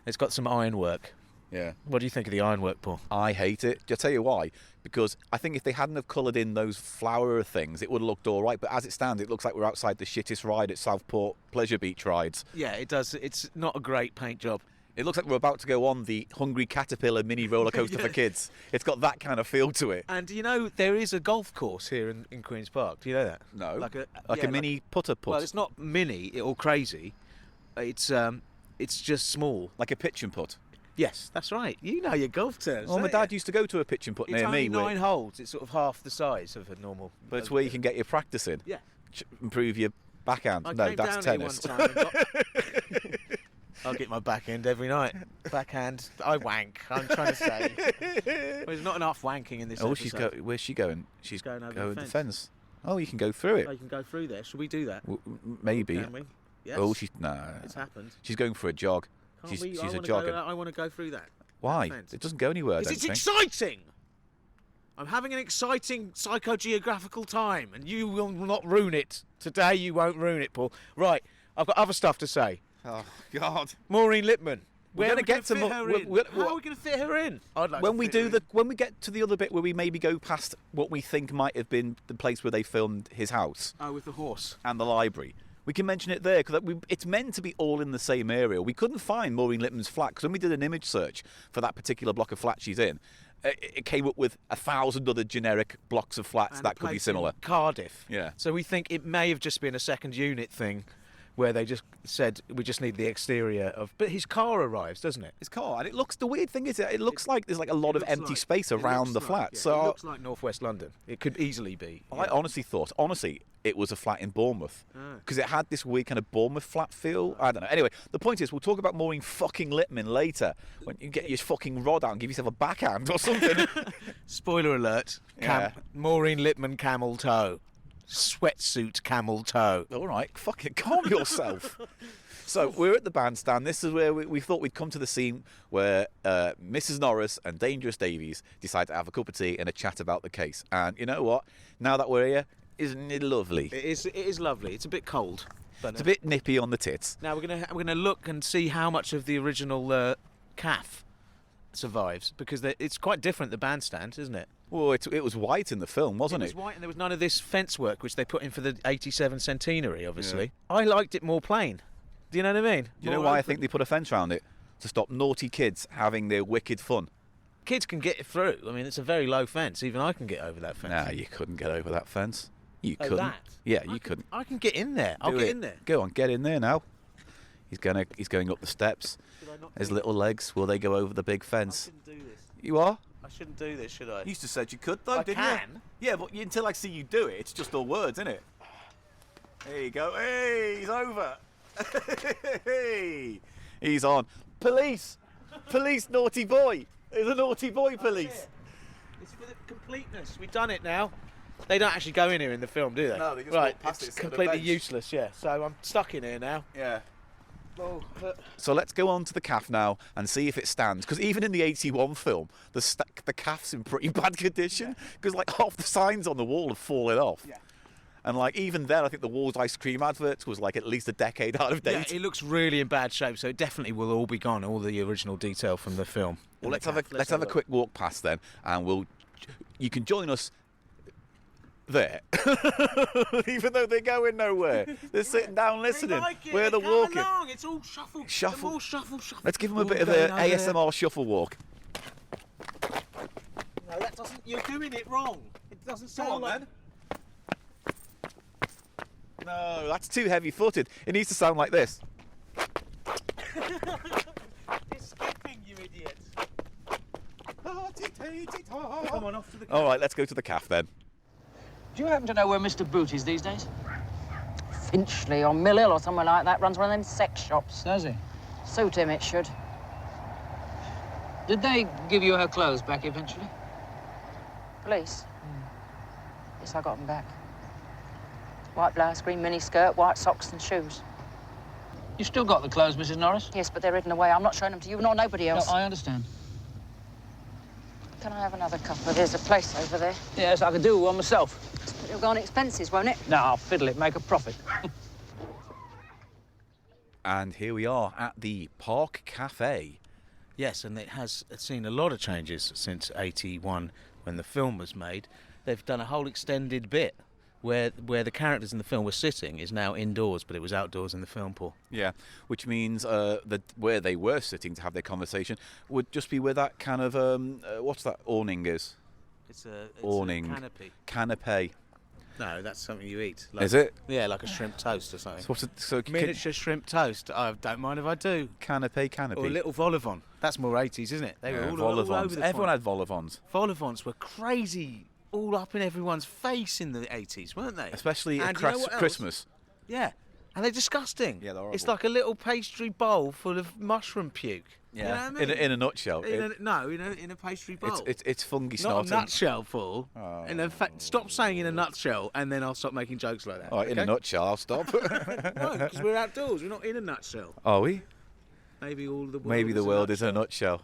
It's got some ironwork. Yeah. What do you think of the ironwork, Paul? I hate it. I'll tell you why. Because I think if they hadn't have coloured in those flower things, it would have looked all right. But as it stands, it looks like we're outside the shittest ride at Southport Pleasure Beach rides. Yeah, it does. It's not a great paint job. It looks like we're about to go on the Hungry Caterpillar mini roller coaster for kids. It's got that kind of feel to it. And you know, there is a golf course here in Queen's Park. Do you know that? No. Like a mini putter putt. Well, it's not mini or crazy. It's just small. Like a pitch and putt. Yes, that's right. You know your golf terms. Well, my dad used to go to a pitch and putt It's near only me. 9 holes. It's sort of half the size of a normal. But it's where you can get your practice in. Yeah. Improve your backhand. I No, came that's down tennis. Here one time and I'll get my backhand every night. Backhand. I wank. I'm trying to say. Well, there's not enough wanking in this episode. Where's she going? She's going over the the fence. Oh, you can go through it. Oh, you can go through there. Should we do that? Maybe. Can we? Yes. Oh, she's no. It's happened. She's going for a jog. Can't She's we? a I jogger. want to go through that. Why? fence. It doesn't go anywhere. I Because don't it's think. exciting. I'm having an exciting psychogeographical time, and you will not ruin it. Today you won't ruin it, Paul. Right, I've got other stuff to say. Oh God. Maureen Lipman. We're Where gonna are we get to fit Mo- her we're- in? we're- How are we going to fit her in? I'd like When to we fit do her when we get to the other bit where we maybe go past what we think might have been the place where they filmed his house in. Oh, with the horse. and the library, we can mention it there because it's meant to be all in the same area. We couldn't find Maureen Lipman's flat because when we did an image search for that particular block of flats she's in, it came up with 1,000 other generic blocks of flats And that a could be place similar. in Cardiff. Yeah. So we think it may have just been a second unit thing where they just said we just need the exterior of. But his car arrives, doesn't it? His car, and it looks. The weird thing is, it looks like there's like a lot of empty space around the flat. Yeah, so it looks like northwest London. It could easily be. I honestly thought, it was a flat in Bournemouth because it had this weird kind of Bournemouth flat feel. I don't know. Anyway, the point is, we'll talk about Maureen fucking Lipman later when you get your fucking rod out and give yourself a backhand or something. Spoiler alert. Yeah. Maureen Lipman camel toe. Sweatsuit camel toe. All right, fucking calm yourself. So we're at the bandstand. This is where we thought we'd come to the scene where Mrs. Norris and Dangerous Davies decide to have a cup of tea and a chat about the case. And you know what? Now that we're here, isn't it lovely? It is lovely. It's a bit cold. But It's a bit nippy on the tits. Now we're gonna look and see how much of the original calf survives because it's quite different, the bandstand, isn't it? Well, it was white in the film, wasn't It it? was white and there was none of this fence work which they put in for the 87 centenary, obviously. I liked it more plain. Do you know what I mean? Do you know More why I open. think they put a fence around it? To stop naughty kids having their wicked fun. Kids can get through. I mean, it's a very low fence. Even I can get over that fence. Nah, you couldn't get over that fence. You Oh, couldn't. that? Yeah, you couldn't. I can get in there. I'll Do get it. in there. Go on, get in there now. He's going up the steps. Should I not His do little legs, will they go over the big I fence? shouldn't do this. You are? I shouldn't do this, should I? You used to said you could though, I didn't can. you? Yeah, but until I see you do it, it's just all words, isn't it? There you go. Hey, he's over. Hey, he's on. Police! Police, naughty boy! There's a naughty boy, police. It's for the completeness. We've done it now. They don't actually go in here in the film, do they? No, they just right, walk past it, it's sit on the completely bench. useless, yeah. So I'm stuck in here now. Yeah. Oh, So let's go on to the calf now and see if it stands. Because even in the 81 film, the calf's in pretty bad condition. Because like half the signs on the wall have fallen off. Yeah. And like even then, I think the Wall's ice cream adverts was like at least a decade out of yeah, date. it looks really in bad shape, so it definitely will all be gone, all the original detail from the film. Well, And let's the have a calf. let's have a look. quick walk past then, and you can join us there. Even though they're going nowhere, they're sitting down listening. Like it. Where they're Come walking. along. It's all shuffle. Shuffle. All shuffle. Let's give them a All bit of going a over there. ASMR shuffle walk. No, that doesn't. You're doing it wrong. It doesn't sound like. No, that's too heavy-footed. It needs to sound like this. It's skipping, you idiot. Party Come on, off to the All right, let's go to the cafe then. Do you happen to know where Mr. Boot is these days? Finchley or Mill Hill or somewhere like that. Runs one of them sex shops. Does he? Suit him, it should. Did they give you her clothes back eventually? Police? Yes, I got them back. White blouse, green miniskirt, white socks and shoes. You still got the clothes, Mrs. Norris? Yes, but they're hidden away. I'm not showing them to you nor nobody else. No, I understand. Can I have another cuppa? There's a place over there. Yes, I could do one myself. It'll go on expenses, won't it? No, I'll fiddle it, make a profit. And here we are at the Park Cafe. Yes, and it has seen a lot of changes since '81 when the film was made. They've done a whole extended bit where the characters in the film were sitting is now indoors, but it was outdoors in the film, Paul. Yeah, which means that where they were sitting to have their conversation would just be where that kind of what's that awning is? It's a Awning. canopy. Canapé. No, that's something you eat. Is it? Yeah, like a shrimp toast or something. So what's it? So Miniature shrimp toast. I don't mind if I do. canopy. Or a little vol au vent. That's more 80s, isn't it? They were all over the Everyone had vol au vents. Vol au vents were crazy, all up in everyone's face in the 80s, weren't they? Especially at And you know what else? Christmas. Yeah. And they're disgusting. Yeah, they're It's horrible. like a little pastry bowl full of mushroom puke. You know what I mean? In a nutshell. In a pastry bowl. It's fungi Not snot. a nutshell, Paul. Oh. Stop saying in a nutshell, and then I'll stop making jokes like that. All right, in a okay? nutshell, I'll stop. No, because we're outdoors. We're not in a nutshell. Are we? Maybe all the world. Maybe the world is a nutshell.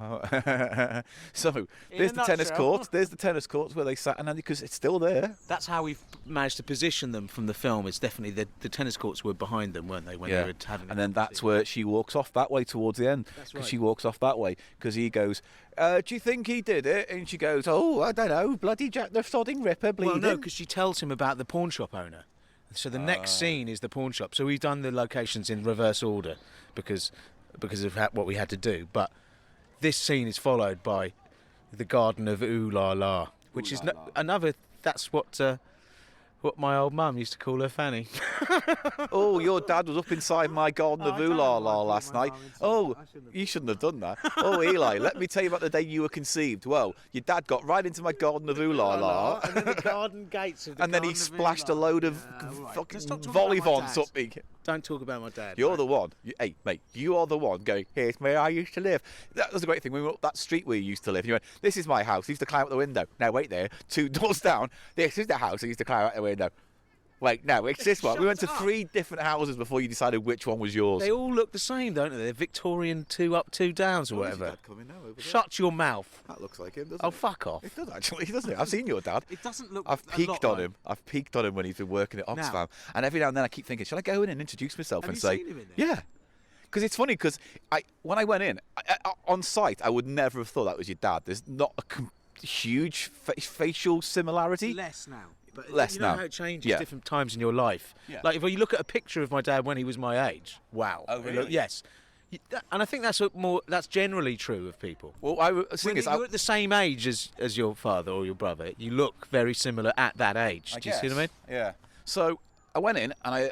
So there's the tennis nutshell. courts. There's the tennis courts where they sat, and because it's still there. That's how we've managed to position them from the film. It's definitely the tennis courts were behind them, weren't they? When they were having. And then that's where she walks off that way towards the end. That's Because right. she walks off that way because he goes, do you think he did it? And she goes, oh, I don't know, bloody Jack the Sodding Ripper bleeding. Well, no, because she tells him about the pawn shop owner. So the next scene is the pawn shop. So we've done the locations in reverse order because of what we had to do. But this scene is followed by the Garden of Ooh La La, which is another. That's what my old mum used to call her Fanny. Oh, your dad was up inside my garden of ooh la la last night. Oh, you shouldn't have done that. Oh, Eli, let me tell you about the day you were conceived. Well, your dad got right into my garden of ooh la la. And then the garden gates of the And then he Garden of Ooh splashed a La. load of Right. fucking Let's not talk about my volleyball dad. up me. Don't talk about my dad. You're right? the one. Hey, mate, you are the one going, here's where I used to live. That was a great thing. We went up that street where you used to live. You went, this is my house. I used to climb out the window. Now, wait there. 2 doors down. This is the house I used to climb out the window. Wait, no, it's this one. We went to Shut up. 3 different houses before you decided which one was yours. They all look the same, don't they? They're Victorian 2 up, 2 downs or whatever. Shut your mouth. That looks like him, doesn't Oh, it? fuck off. It does actually, doesn't it? I've seen your dad. It doesn't look. I've a peeked lot on like- him. I've peeked on him when he's been working at Now- Oxfam. And every now and then I keep thinking, shall I go in and introduce myself Have and you say, seen him in there? yeah. Because it's funny, because when I went in, on site, I would never have thought that was your dad. There's not a huge facial similarity. Less now. But Less you know now. how it changes Yeah. different times in your life. Yeah. Like if you look at a picture of my dad when he was my age, wow. Oh, really? Yes. And I think that's generally true of people. Well, the thing When is, you're at the same age as your father or your brother, you look very similar at that age. Do you see what I mean? Yeah. So I went in and I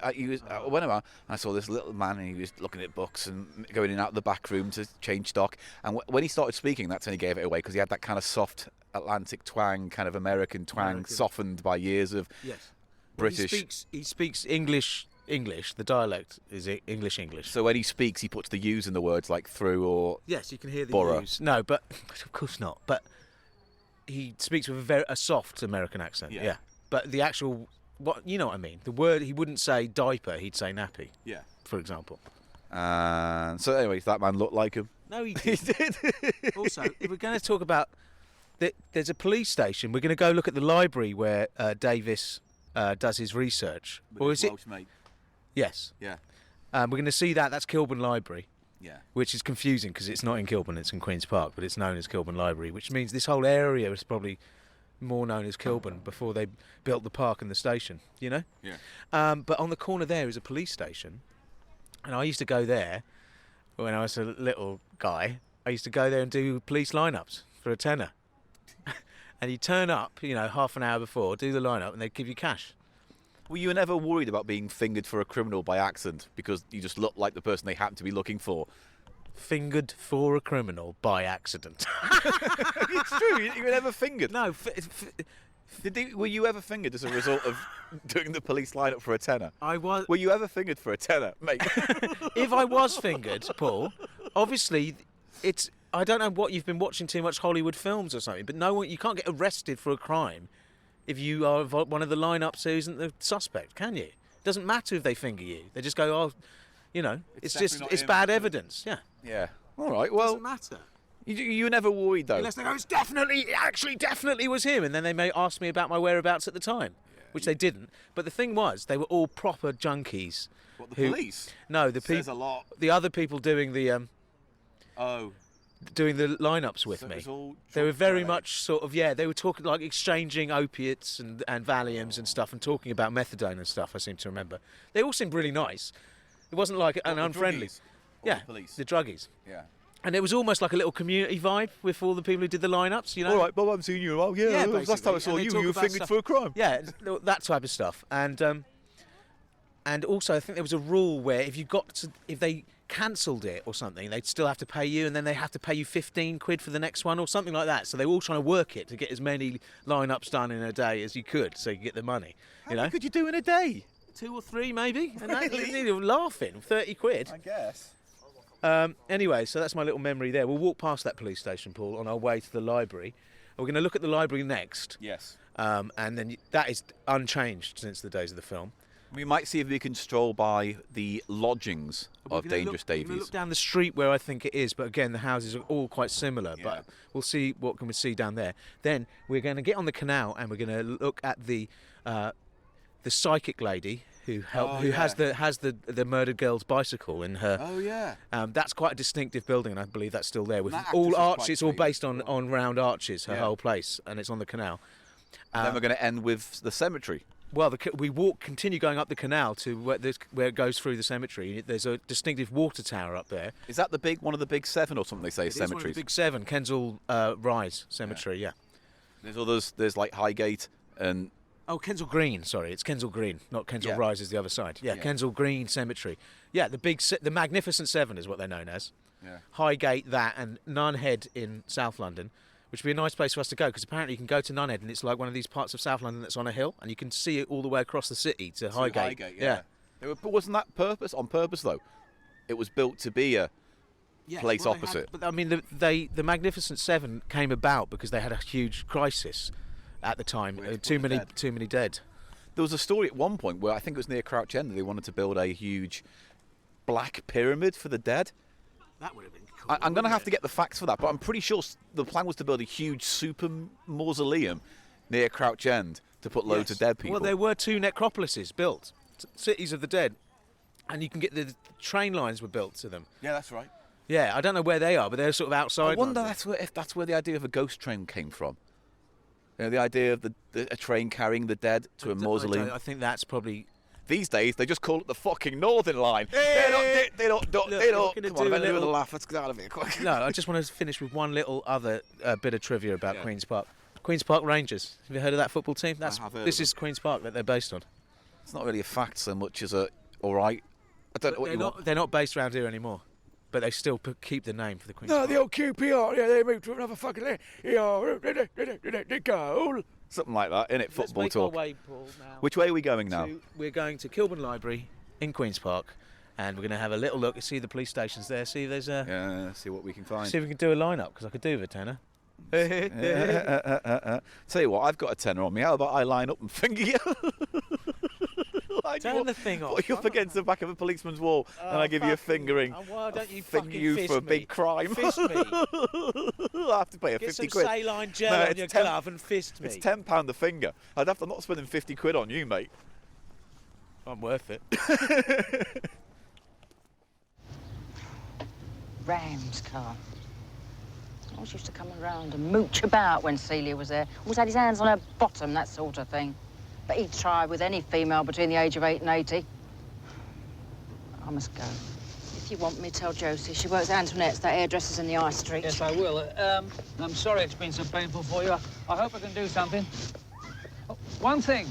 went around and I saw this little man and he was looking at books and going in and out of the back room to change stock. And when he started speaking, that's when he gave it away because he had that kind of soft Atlantic twang, kind of American twang, softened by years of Yes. British. He speaks English. The dialect is English. So when he speaks, he puts the U's in the words like through or Yes, you can hear the Borough. U's. No, but of course not. But he speaks with a soft American accent. Yeah. Yeah. But the actual you know what I mean. The word, he wouldn't say diaper, he'd say nappy, yeah. for example. And so anyway, that man looked like him. No, he He didn't. did. Also, if we're going to talk about there's a police station. We're going to go look at the library where Davies does his research. Or is it? Mate. Yes. Yeah. We're going to see that. That's Kilburn Library, Yeah. which is confusing because it's not in Kilburn, it's in Queen's Park, but it's known as Kilburn Library, which means this whole area is probably more known as Kilburn before they built the park and the station, you know? Yeah. But on the corner there is a police station, and I used to go there when I was a little guy. I used to go there and do police lineups for a tenner. And you turn up, you know, half an hour before, do the lineup, and they'd give you cash. Were you never worried about being fingered for a criminal by accident because you just looked like the person they happened to be looking for? fingered for a criminal by accident. It's true. You were never fingered. No, Were you ever fingered as a result of doing the police lineup for a tenner? I was. Were you ever fingered for a tenner, mate? If I was fingered, Paul, obviously it's. I don't know what you've been watching too much Hollywood films or something, but you can't get arrested for a crime if you are one of the lineups who isn't the suspect, can you? It doesn't matter if they finger you. They just go, oh, it's just not it's him, bad is it? evidence. Yeah. Yeah. All right. Well, Doesn't matter. You were never worried though. Unless they go, definitely was him, and then they may ask me about my whereabouts at the time, which they didn't. But the thing was, they were all proper junkies. What, the who- police? No, the Says a people, lot. the other people doing the doing the lineups with So me. it was all They were drug very related. much sort of they were talking like exchanging opiates and Valiums and stuff, and talking about methadone and stuff. I seem to remember. They all seemed really nice. It wasn't like an the unfriendly. druggies? Or Yeah, the police? the druggies. Yeah. And it was almost like a little community vibe with all the people who did the lineups, you know. All right, Bob, I haven't seen you in a while. Yeah, last time I basically. saw And they you, talk you were about fingered stuff- for a crime. Yeah, that type of stuff. And also, I think there was a rule where if they cancelled it or something, they'd still have to pay you, and then they have to pay you 15 quid for the next one or something like that. So they were all trying to work it to get as many lineups done in a day as you could, so you get the money. How many could you do in a day? 2 or 3 maybe. And Really? they were laughing, 30 quid. I guess. Anyway, so that's my little memory there. We'll walk past that police station, Paul, on our way to the library. We're going to look at the library next. Yes. And then that is unchanged since the days of the film. We might see if we can stroll by the lodgings We're of gonna Dangerous We're going to Davies. look down the street where I think it is, but again, the houses are all quite similar. Yeah. But we'll see what can we see down there. Then we're going to get on the canal and we're going to look at the psychic lady who has the murdered girl's bicycle in her. Oh, yeah. That's quite a distinctive building, and I believe that's still there with That all actress is quite arches. It's all famous based on round arches. Her Yeah. whole place, and it's on the canal. Then we're going to end with the cemetery. Well, we continue going up the canal to where it goes through the cemetery. There's a distinctive water tower up there. Is that one of the big 7 or something they say, It's one of the cemeteries? big 7, Kensal Rise Cemetery, yeah. There's others, there's like Highgate and... Oh, Kensal Green, sorry. It's Kensal Green, not Kensal Yeah. Rise is the other side. Yeah, Yeah. Kensal Green Cemetery. Yeah, the Magnificent 7 is what they're known as. Yeah. Highgate, that, and Nunhead in South London, which would be a nice place for us to go, because apparently you can go to Nunhead and it's like one of these parts of South London that's on a hill, and you can see it all the way across the city to Highgate. yeah. But wasn't that on purpose, though? It was built to be a place well, they opposite. but I mean, the Magnificent 7 came about because they had a huge crisis at the time. Where to Too put the many, dead. too many dead. There was a story at one point where I think it was near Crouch End that they wanted to build a huge black pyramid for the dead. That would have been cool. I'm going to have to get the facts for that, but I'm pretty sure the plan was to build a huge super mausoleum near Crouch End to put loads of dead people. Well, there were 2 necropolises built, cities of the dead, and you can get the train lines were built to them. Yeah, that's right. Yeah, I don't know where they are, but they're sort of outside. I wonder London. if that's where the idea of a ghost train came from. You know, the idea of a train carrying the dead to a mausoleum. I think that's probably. These days, they just call it the fucking Northern Line. Hey! They don't. Look, Come we're on, gonna I'm do a going to do a little- laugh. Let's get out of here quick. No, I just want to finish with one little other bit of trivia about Yeah. Queen's Park. Queen's Park Rangers. Have you heard of that football team? have heard This of is Queen's Park that they're based on. It's not really a fact so much as a all right. I don't know what They're you not. want. They're not based around here anymore, but they still keep the name for the Queen's No, Park. the old QPR. Yeah, they moved to another fucking goal. Something like that, innit? Let's Football make talk. our way, Paul, now. Which way are we going now? We're going to Kilburn Library in Queen's Park, and we're going to have a little look, see the police stations there, see if there's a, Yeah, see what we can find. see if we can do a lineup, because I could do with a tenner. Tell you what, I've got a tenner on me. How about I line up and finger you? Like Turn the thing off. Put you up against the back of a policeman's wall, and I give you a fingering. Why don't you Finger fucking you fist for a me? big crime. Fist me. I'll have to pay a Get 50 some quid. saline gel No, on it's your 10 glove and fist me. It's £10 a finger. I'm not spending 50 quid on you, mate. I'm worth it. Ram's car. Always used to come around and mooch about when Celia was there. Always had his hands on her bottom, that sort of thing. But he'd try with any female between the age of 8 and 80. I must go. If you want me, tell Josie. She works at Antoinette's, that hairdresser's in the High Street. Yes, I will. I'm sorry it's been so painful for you. I hope I can do something. Oh, one thing.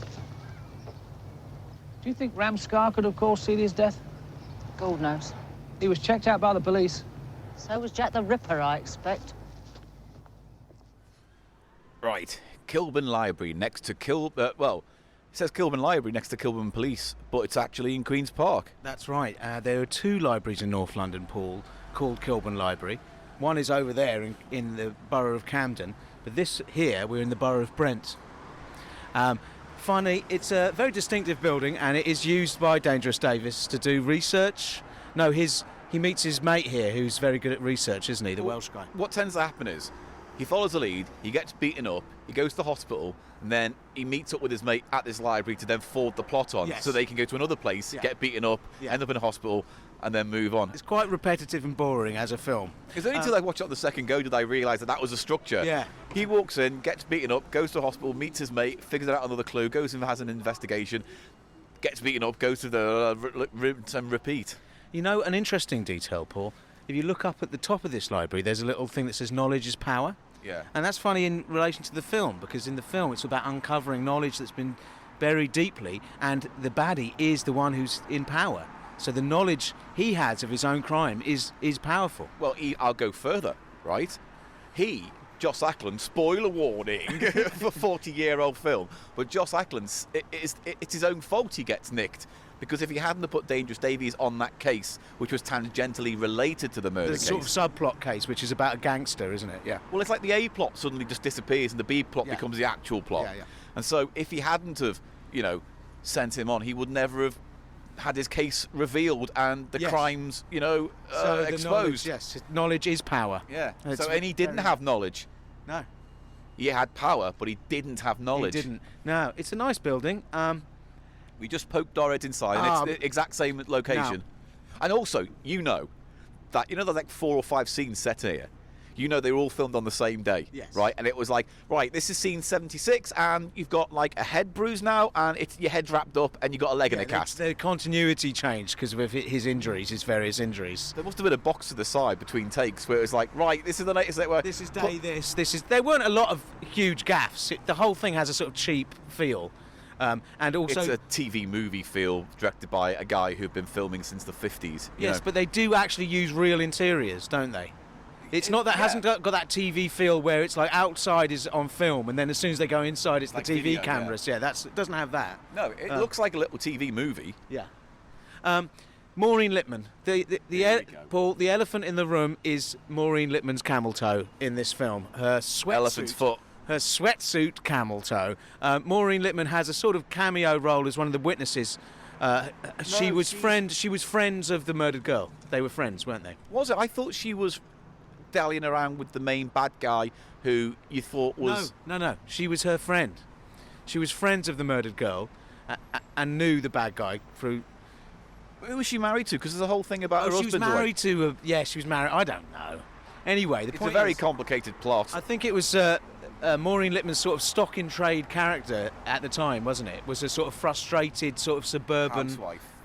Do you think Ram Scar could have caused Celia's death? God knows. He was checked out by the police. So was Jack the Ripper, I expect. Right, Kilburn Library next to it says Kilburn Library next to Kilburn Police, but it's actually in Queen's Park. That's right. There are two libraries in North London, Paul, called Kilburn Library. One is over there in the borough of Camden, but this here, we're in the borough of Brent. Finally, it's a very distinctive building, and it is used by Dangerous Davies to do research. No, he meets his mate here, who's very good at research, isn't he, the Welsh guy? What tends to happen is he follows the lead, he gets beaten up, he goes to the hospital, and then he meets up with his mate at this library to then forward the plot on, Yes. so they can go to another place, Yeah. get beaten up, Yeah. end up in a hospital, and then move on. It's quite repetitive and boring as a film. It's only until I watch it on the second go did I realise that was a structure. Yeah. He walks in, gets beaten up, goes to the hospital, meets his mate, figures out another clue, goes and has an investigation, gets beaten up, goes to the rinse and repeat. You know, an interesting detail, Paul, if you look up at the top of this library, there's a little thing that says knowledge is power. Yeah. And that's funny in relation to the film, because in the film it's about uncovering knowledge that's been buried deeply, and the baddie is the one who's in power. So the knowledge he has of his own crime is powerful. Well, I'll go further, right? Joss Ackland, spoiler warning for a 40-year-old film, but Joss Ackland, it's his own fault he gets nicked. Because if he hadn't have put Dangerous Davies on that case, which was tangentially related to the murder There's case... a sort of subplot case, which is about a gangster, isn't it? Yeah. Well, it's like the A plot suddenly just disappears and the B plot Yeah. becomes the actual plot. Yeah. And so if he hadn't have, sent him on, he would never have had his case revealed and the Yes. crimes, So the exposed. knowledge, yes, knowledge is power. Yeah. It's And he didn't very- have knowledge. No, He had power, but he didn't have knowledge. he didn't. No, it's a nice building. We just poked our heads inside, and it's the exact same location. And also, that there's like 4 or 5 scenes set here. They were all filmed on the same day, Yes. right? And it was like, right, this is scene 76, and you've got like a head bruise now, and your head's wrapped up, and you've got a leg in a cast. The continuity changed because of his injuries, his various injuries. There must have been a box to the side between takes where it was like, right, this is the latest. This is day this is... There weren't a lot of huge gaffes. The whole thing has a sort of cheap feel. And also... It's a TV movie feel directed by a guy who'd been filming since the 50s. Yes, but they do actually use real interiors, don't they? It's not that hasn't got that TV feel where it's like outside is on film and then as soon as they go inside it's Like the TV video, cameras. Yeah, it doesn't have that. No, it looks like a little TV movie. Yeah. Maureen Lipman. Paul, the elephant in the room is Maureen Lipman's camel toe in this film. Her sweatsuit. Elephant's foot. Her sweatsuit camel toe. Maureen Lipman has a sort of cameo role as one of the witnesses. She was friends of the murdered girl. They were friends, weren't they? Was it? I thought she was dallying around with the main bad guy who you thought was... No. She was her friend. She was friends of the murdered girl and knew the bad guy through... Who was she married to? Because there's a whole thing about her she husband. was married to... she was married... I don't know. Anyway, the It's point a very is, complicated plot. I think it was Maureen Lipman's sort of stock-in-trade character at the time, wasn't it? Was a sort of frustrated, sort of suburban...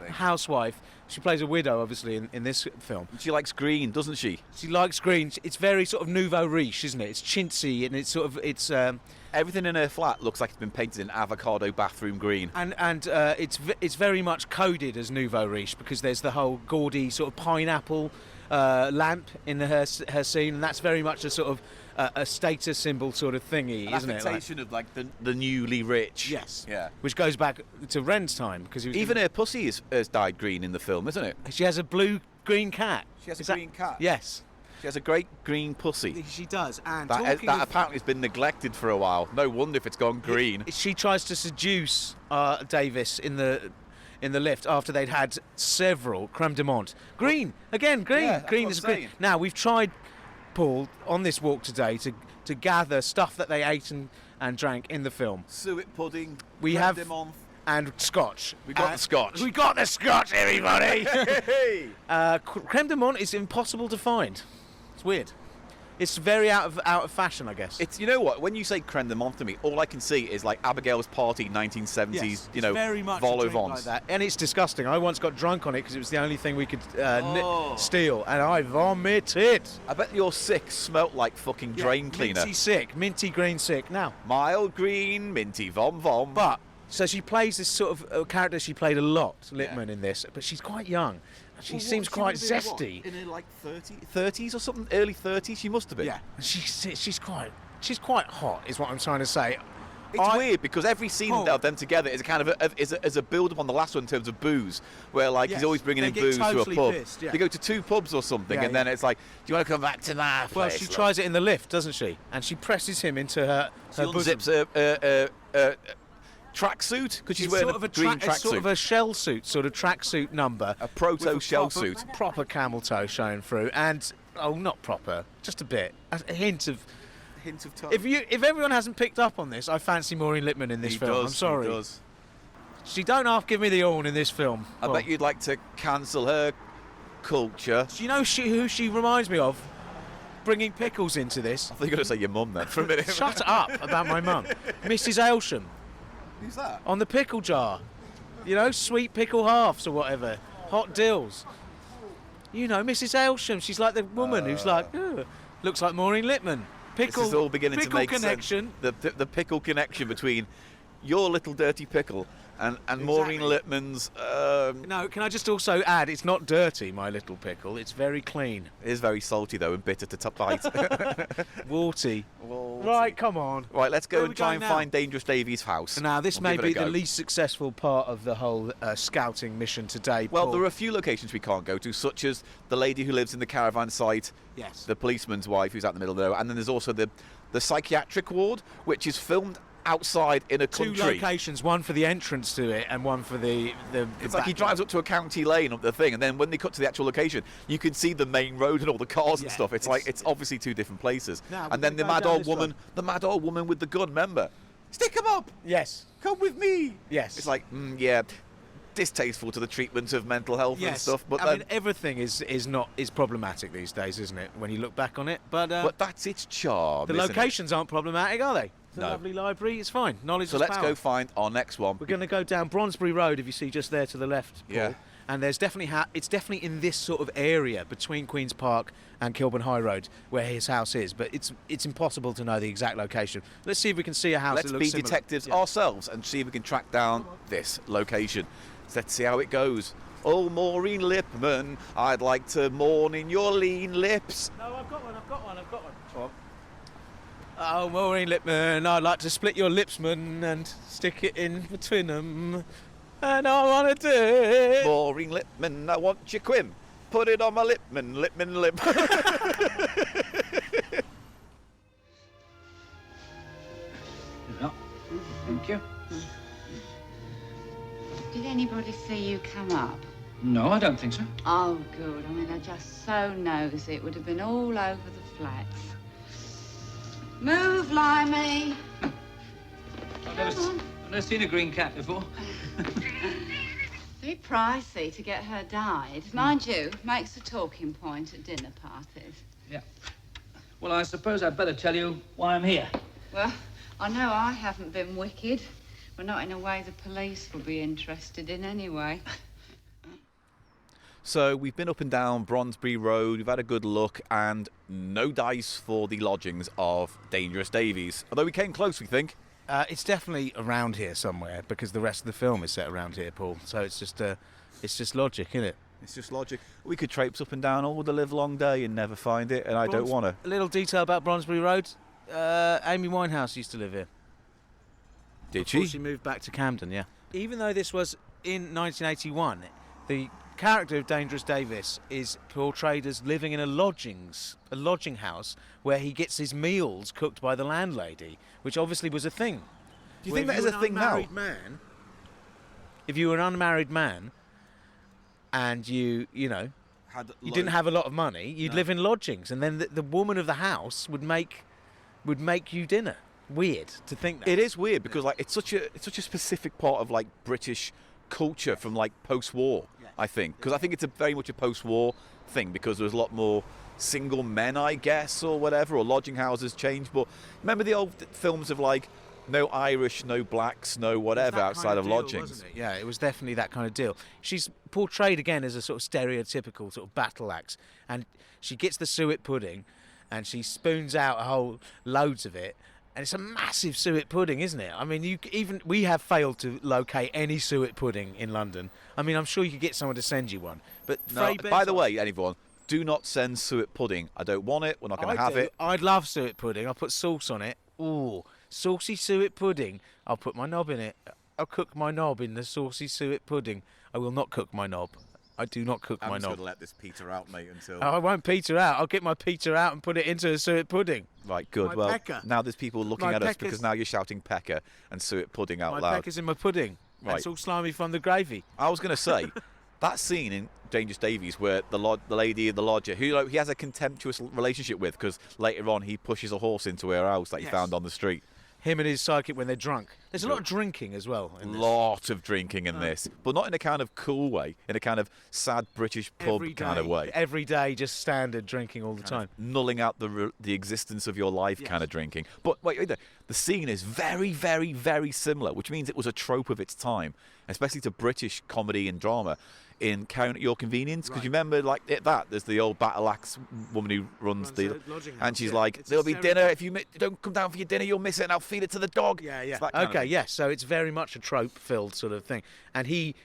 Housewife. She plays a widow, obviously, in this film. She likes green, doesn't she? She likes green. It's very sort of nouveau riche, isn't it? It's chintzy and it's sort of... Everything in her flat looks like it's been painted in avocado bathroom green. And it's very much coded as nouveau riche because there's the whole gaudy sort of pineapple lamp in her scene, and that's very much a sort of a status symbol sort of thingy, isn't it? Affectation of like the newly rich. Yes. Yeah. Which goes back to Wren's time because Even her pussy has dyed green in the film, isn't it? she has a blue-green cat. She has Is a that- green cat. Yes. She has a great green pussy. She does. And That apparently has been neglected for a while. No wonder if it's gone green. She tries to seduce Davis in the lift after they'd had several creme de menthe. Green again. Green. Yeah, that's green what is I'm green. saying. Now we've tried, Paul, on this walk today to gather stuff that they ate and drank in the film. Suet pudding. We creme have de menthe. and scotch. We got the scotch. We got the scotch, everybody. Hey! Creme de menthe is impossible to find. It's weird. It's very out of fashion, I guess. It's, you know what, when you say creme de menthe to me, all I can see is like Abigail's Party 1970s, Yes, you know, it's very much vol a au drink vents. like that, and it's disgusting. I once got drunk on it because it was the only thing we could Oh. steal, and I vomited. I bet your sick smelt like fucking drain cleaner. Minty sick, minty green sick. Now, Mild green, minty vom vom. but so she plays this sort of character she played a lot, Lippman, in this, but she's quite young, She seems quite zesty. In her like 30s or something, early 30s. She must have been. Yeah, she's quite hot, is what I'm trying to say. It's weird because every scene Paul. of them together is a kind of a build up on the last one in terms of booze, where like Yes, he's always bringing they in get booze to a totally pub. pissed, yeah. They go to 2 pubs or something, Yeah, and then yeah. it's like, do you want to come back to my place? Well, she tries it in the lift, doesn't she? And she presses him into her She bosom. unzips a tracksuit because she's It's wearing sort of a green it's sort of tracksuit. a shell suit, sort of tracksuit number. A proto with shell proper, suit. Proper camel toe showing through, and not proper, just a bit, a hint of. Hint of tongue. If everyone hasn't picked up on this, I fancy Maureen Lipman in this He film. does, I'm sorry. He does. She don't half give me the horn in this film. I bet you'd like to cancel her culture. Do you know who she reminds me of? Bringing pickles into this. I thought you were going to say your mum then for a minute. Shut up about my mum. Mrs. Aylsham Who's that? on the pickle jar. You know, sweet pickle halves or whatever. Hot dills. You know, Mrs. Aylsham. She's like the woman who's like, "Ugh, looks like Maureen Lipman. Pickle. This is all beginning to pickle make connection. sense. The pickle connection between your little dirty pickle and Maureen Lipman's. No, can I just also add, it's not dirty, my little pickle. It's very clean. It is very salty though and bitter to bite. Warty. Right, come on. Right, let's go Where are and we try going and now? find Dangerous Davies' house. Now, this We'll may give it be a the go. least successful part of the whole scouting mission today, Well, Paul. there are a few locations we can't go to, such as the lady who lives in the caravan site, Yes. the policeman's wife who's out in the middle of nowhere, and then there's also the psychiatric ward, which is filmed outside in a Two country. locations, one for the entrance to it and one for the It's like he drives up to a county lane up the thing, and then when they cut to the actual location, you can see the main road and all the cars and Yeah, stuff. It's like it's obviously two different places. Now, And then we're the gonna mad go down old this woman, road. the mad old woman with the gun. Remember, stick him up, Yes. come with me. Yes. It's like yeah, distasteful to the treatment of mental health and Yes. stuff. But I then, mean, everything is problematic these days, isn't it? When you look back on it, but that's its charm. the isn't it? locations aren't problematic, are they? It's a No. lovely library. It's fine. Knowledge So is let's power. go find our next one. We're going to go down Bronsbury Road, if you see just there to the left, Paul. Yeah. And there's definitely it's definitely in this sort of area between Queen's Park and Kilburn High Road where his house is, but it's impossible to know the exact location. Let's see if we can see a house Let's that be looks similar. detectives Yeah. ourselves and see if we can track down this location. So let's see how it goes. Oh, Maureen Lipman, I'd like to mourn in your lean lips. No, I've got one. Oh, Maureen Lipman, I'd like to split your lipsman and stick it in between them. And I want to do it. Maureen Lipman, I want your quim. Put it on my Lipman, Lipman, lip. Yeah. Thank you. Did anybody see you come up? No, I don't think so. Oh, good. I mean, they're just so nosy. It would have been all over the flats. Move, Limey. I've never seen a green cat before. Very pricey to get her dyed. Mind you, makes a talking point at dinner parties. Yeah. Well, I suppose I'd better tell you why I'm here. Well, I know I haven't been wicked, but not in a way the police will be interested in anyway. So we've been up and down Bronsbury Road, we've had a good look, and no dice for the lodgings of Dangerous Davies. Although we came close, we think. It's definitely around here somewhere because the rest of the film is set around here, Paul. So it's just logic, isn't it? It's just logic. We could traipse up and down all the live long day and never find it, and I don't want to. A little detail about Bronsbury Road. Amy Winehouse used to live here. Did Before she? she moved back to Camden, yeah. Even though this was in 1981, the character of Dangerous Davies is portrayed as living in a lodging house where he gets his meals cooked by the landlady, which obviously was a thing. Do you think that is a thing now? If you were an unmarried man and you didn't have a lot of money, you'd live in lodgings, and then the woman of the house would make you dinner. Weird to think that. It is weird because like it's such a specific part of like British culture from like post-war. I think because I think it's very much a post-war thing because there was a lot more single men, I guess, or whatever, or lodging houses changed. But remember the old films of like no Irish, no blacks, no whatever outside of lodgings. Wasn't it? Yeah, it was definitely that kind of deal. She's portrayed again as a sort of stereotypical sort of battle axe, and she gets the suet pudding, and she spoons out loads of it, And it's a massive suet pudding, isn't it? I mean, we have failed to locate any suet pudding in London. I mean, I'm sure you could get someone to send you one. But No, by the way, anyone, do not send suet pudding. I don't want it. We're not going to have it. I'd love suet pudding. I'll put sauce on it. Ooh, saucy suet pudding. I'll put my knob in it. I'll cook my knob in the saucy suet pudding. I will not cook my knob. I do not cook my I'm just knob. going to let this peter out, mate, until... I won't peter out. I'll get my peter out and put it into a suet pudding. Right, good. My Well, pecker. now there's people looking My at us pecker's- because now you're shouting pecker and suet pudding out My loud. pecker's in my pudding. Right. It's all slimy from the gravy. I was going to say, that scene in Dangerous Davies where the lady in the lodger, who he has a contemptuous relationship with because later on he pushes a horse into her house that he Yes. found on the street. Him and his sidekick when they're drunk. There's a lot of drinking as well. In this. Lot of drinking in this, but not in a kind of cool way, in a kind of sad British pub Every kind of day. way. Every day, just standard drinking all the time. Nulling out the existence of your life kind of drinking. But wait, the scene is very, very, very similar, which means it was a trope of its time, especially to British comedy and drama in Carrying At Your Convenience. Because you remember, like there's the old battle axe woman who runs the lodging and house, she's yeah. like, It's there'll be hysterical. dinner. If you don't come down for your dinner, you'll miss it, and I'll feed it to the dog. Yeah, It's yeah. that kind of Okay, thing. yes. So it's very much a trope-filled sort of thing. And he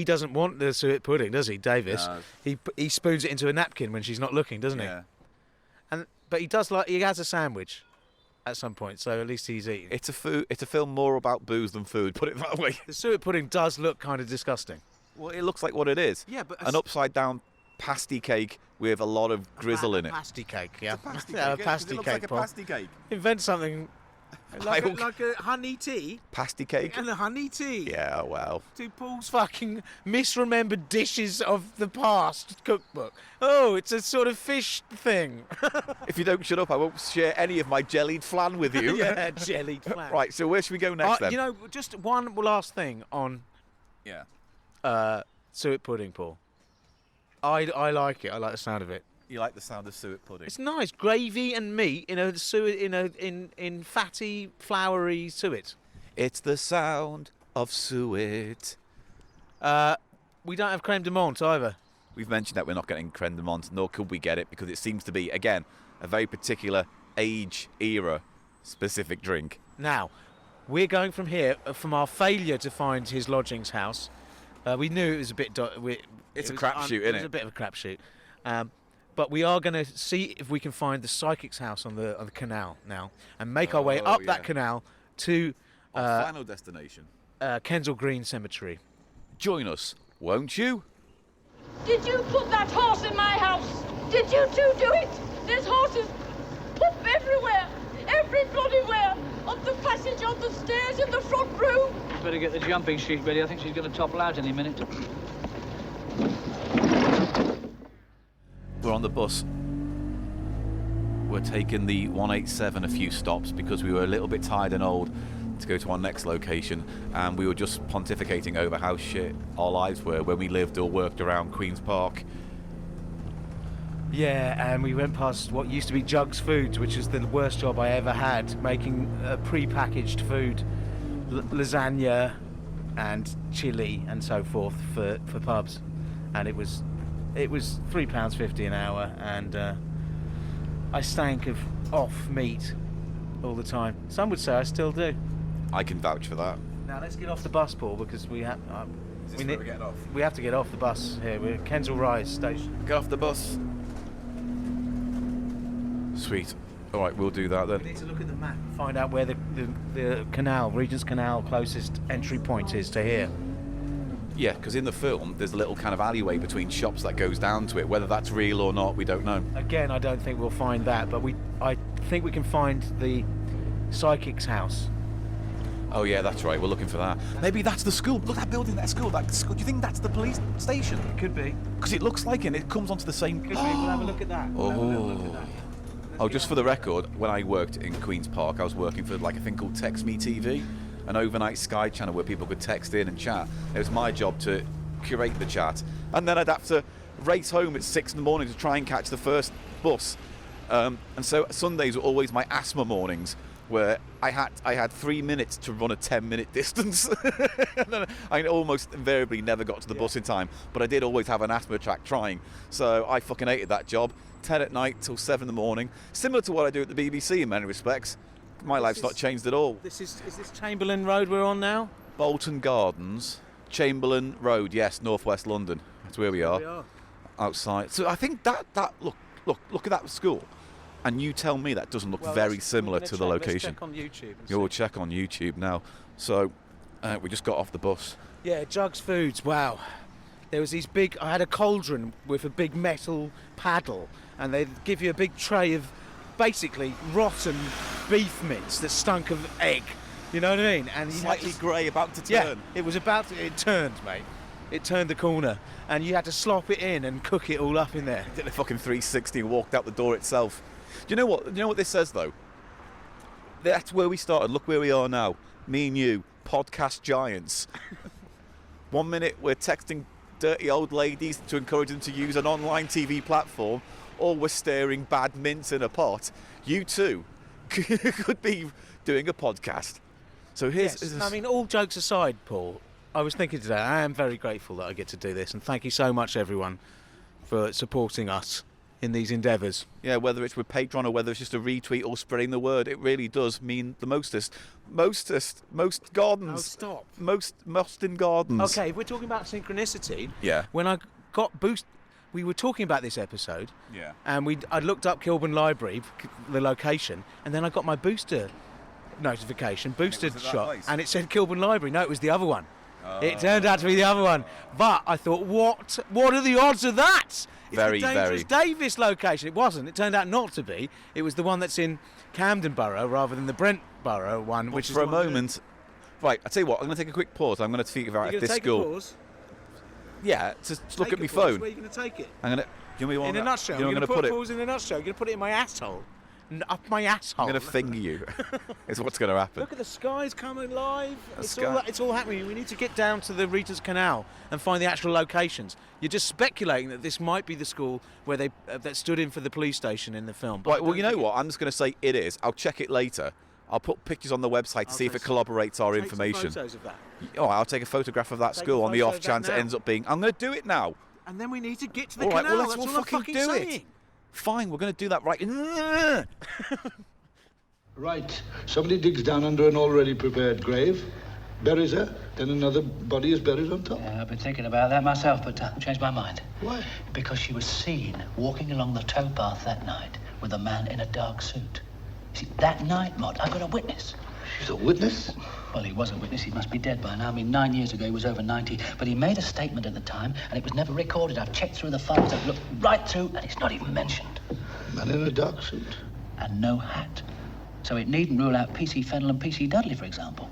doesn't want the suet pudding, does he, Davis? No. He spoons it into a napkin when she's not looking, doesn't he? Yeah. But he has a sandwich at some point, so at least he's eating. It's a film more about booze than food. Put it that way. The suet pudding does look kind of disgusting. Well, it looks like what it is. Yeah, but An upside down pasty cake with a lot of grizzle in it. Pasty cake, yeah. A pasty cake, Paul. cake. Invent something like a honey tea Pasty cake? and a honey tea. Yeah, well. To Paul's fucking misremembered dishes of the past cookbook. Oh, it's a sort of fish thing. If you don't shut up, I won't share any of my jellied flan with you. Yeah, jellied flan. Right, so where should we go next then? You know, just one last thing on Yeah. suet pudding, Paul. I like it. I like the sound of it. You like the sound of suet pudding? It's nice, gravy and meat in a suet in fatty, floury suet. It's the sound of suet. We don't have creme de menthe either. We've mentioned that we're not getting creme de menthe, nor could we get it because it seems to be, again, a very particular age, era specific drink. Now, we're going from here, from our failure to find his lodgings house. We knew it was a bit... It's a crapshoot, It innit? was a bit of a crapshoot. But we are going to see if we can find the psychic's house on the canal now and make our way Oh, up yeah. that canal to Our final destination. Kensal Green Cemetery. Join us, won't you? Did you put that horse in my house? Did you two do it? There's horses poop everywhere. Every bloody where. Up the passage, on the stairs, in the front room. Better get the jumping sheet ready. I think she's going to topple out any minute. We're on the bus. We're taking the 187 a few stops because we were a little bit tired and old to go to our next location, and we were just pontificating over how shit our lives were when we lived or worked around Queen's Park. Yeah, and we went past what used to be Jugs Foods, which was the worst job I ever had, making pre-packaged food, lasagna and chili and so forth for pubs, and it was £3.50 an hour, and I stank of off meat all the time. Some would say I still do. I can vouch for that. Now let's get off the bus, Paul, because we have Is this where we're getting off? we have to get off the bus here. We're at Kensal Rise station. Get off the bus. Sweet. All right, we'll do that We then. need to look at the map, find out where the canal, Regent's Canal, closest entry point is to here. Yeah, because in the film, there's a little kind of alleyway between shops that goes down to it. Whether that's real or not, we don't know. Again, I don't think we'll find that, but I think we can find the psychic's house. Oh yeah, that's right. We're looking for that. Maybe that's the school. Look, that building, that school. That school. Do you think that's the police station? It could be. Because it looks like it. And it comes onto the same. Could be. We'll have a look at that. We'll have a little look at that. Oh, just for the record, when I worked in Queen's Park, I was working for like a thing called Text Me TV, an overnight Sky channel where people could text in and chat. It was my job to curate the chat, and then I'd have to race home at 6 in the morning to try and catch the first bus. And so Sundays were always my asthma mornings, where I had 3 minutes to run a 10-minute distance. And then I almost invariably never got to the bus in time, but I did always have an asthma attack trying. So I fucking hated that job. 10 at night till 7 in the morning. Similar to what I do at the BBC in many respects. My life's not changed at all. Is this Chamberlain Road we're on now? Bolton Gardens, Chamberlain Road, yes, northwest London. That's where we are. Outside. So I think that look at that school, and you tell me that doesn't look very similar to the location. Let's check on YouTube. You'll check on YouTube now. So we just got off the bus. Yeah, Jugs Foods. Wow. There was these big. I had a cauldron with a big metal paddle, and they'd give you a big tray of basically rotten beef mince that stunk of egg. You know what I mean? And Slightly grey, about to turn. Yeah, it was about to. It turned, mate. It turned the corner, and you had to slop it in and cook it all up in there. Did a fucking 360 and walked out the door itself. Do you know what? You know what this says though? That's where we started. Look where we are now. Me and you, podcast giants. 1 minute we're texting dirty old ladies to encourage them to use an online TV platform, or we're stirring bad mince in a pot. You too could be doing a podcast. So here's. I mean, all jokes aside, Paul, I was thinking today, I am very grateful that I get to do this, and thank you so much, everyone, for supporting us in these endeavours. Yeah, whether it's with Patreon or whether it's just a retweet or spreading the word, it really does mean the mostest. Most gardens. Oh, stop. Most in gardens. Okay, if we're talking about synchronicity. Yeah. When I got boost, we were talking about this episode. Yeah. And I looked up Kilburn Library, the location, and then I got my booster notification, boosted shot, and it said Kilburn Library. No, it was the other one. It turned out to be the other one. But I thought, what are the odds of that? It's very, the dangerous very. Davies location. It wasn't. It turned out not to be. It was the one that's in Camden Borough rather than the Brent Borough one, which is for a moment. Right, I tell you what. I'm going to take a quick pause. I'm going to figure out if this school. A pause? Yeah, just look at my pause. phone. Where are you going to take it? I'm going to. Give me one. In a nutshell. You're going to put a pause in a nutshell. You're going to put it in my asshole. Up my asshole. I'm going to finger you. Is what's going to happen. Look at the skies coming live. Sky. It's all happening. We need to get down to the Regent's Canal and find the actual locations. You're just speculating that this might be the school where they that stood in for the police station in the film. But Right. Well, you know what? I'm just going to say it is. I'll check it later. I'll put pictures on the website to see if it corroborates our take information. some photos of that. Oh, I'll take a photograph of that Take school a on the photo off of that chance it now. ends up being. I'm going to do it now. And then we need to get to the All right. canal. Well, let's That's all all I'm fucking do saying. it. Fine. We're going to do that right. Right. Somebody digs down under an already prepared grave, buries her, then another body is buried on top. Yeah, I've been thinking about that myself, but I've changed my mind. Why? Because she was seen walking along the towpath that night with a man in a dark suit. See, that night, Mott, I got a witness. She's a witness? Well, he was a witness. He must be dead by now. I mean, 9 years ago, he was over 90. But he made a statement at the time, and it was never recorded. I've checked through the files. I've looked right through, and it's not even mentioned. Man in a dark suit. And no hat. So it needn't rule out P.C. Fennell and P.C. Dudley, for example.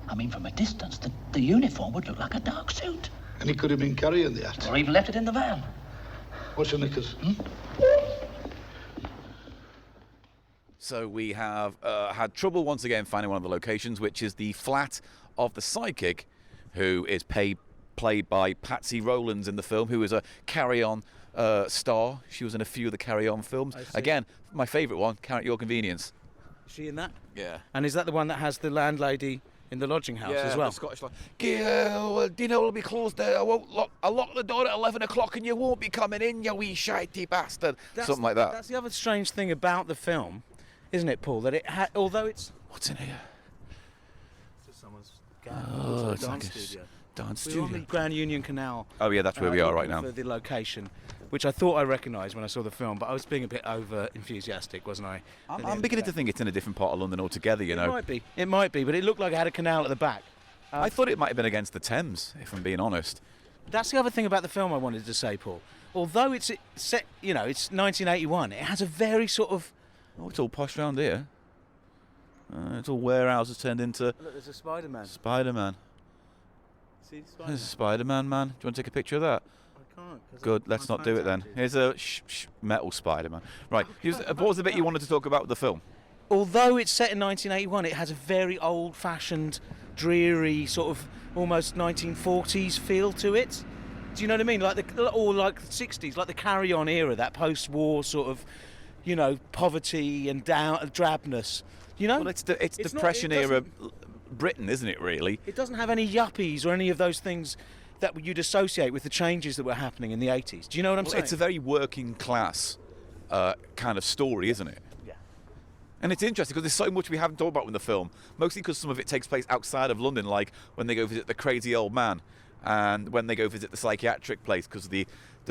I mean, from a distance, the uniform would look like a dark suit. And he could have been carrying the hat. Or even left it in the van. What's your knickers? So we have had trouble once again finding one of the locations, which is the flat of the psychic, who is played by Patsy Rowlands in the film, who is a Carry On star. She was in a few of the Carry On films. Again, my favourite one, Carry at Your Convenience. Is she in that? Yeah. And is that the one that has the landlady in the lodging house as well? The Scottish line. Dinner will be closed. I'll lock the door at 11 o'clock and you won't be coming in, you wee shitey bastard. Something like that. That's the other strange thing about the film, isn't it, Paul? That it although it's... What's in here? It's someone's It's like dance a studio. dance We're on the studio. Grand Union Canal. Oh yeah, that's where we are right looking now. For the location, which I thought I recognised when I saw the film, but I was being a bit over enthusiastic, wasn't I? I'm beginning to think it's in a different part of London altogether, you know. It might be, but it looked like it had a canal at the back. I thought it might have been against the Thames, if I'm being honest. That's the other thing about the film I wanted to say, Paul. Although it's set, it's 1981, it has a very sort of... Oh, it's all posh round here. It's all warehouses turned into Look, there's a Spider-Man. Spider-Man. See the Spider-Man? There's a Spider-Man, man. Do you want to take a picture of that? I can't. 'cause Good, my let's not phone's do it then. active. Here's a metal Spider-Man. Right, what was the bit you wanted to talk about with the film? Although it's set in 1981, it has a very old-fashioned, dreary, sort of almost 1940s feel to it. Do you know what I mean? Like the 60s, like the Carry On era, that post-war sort of, poverty and drabness. Well, it's Depression era Britain, isn't it? Really. It doesn't have any yuppies or any of those things that you'd associate with the changes that were happening in the 80s. Do you know what I'm saying? It's a very working class kind of story, isn't it? Yeah. And it's interesting because there's so much we haven't talked about in the film, mostly because some of it takes place outside of London, like when they go visit the crazy old man and when they go visit the psychiatric place, because the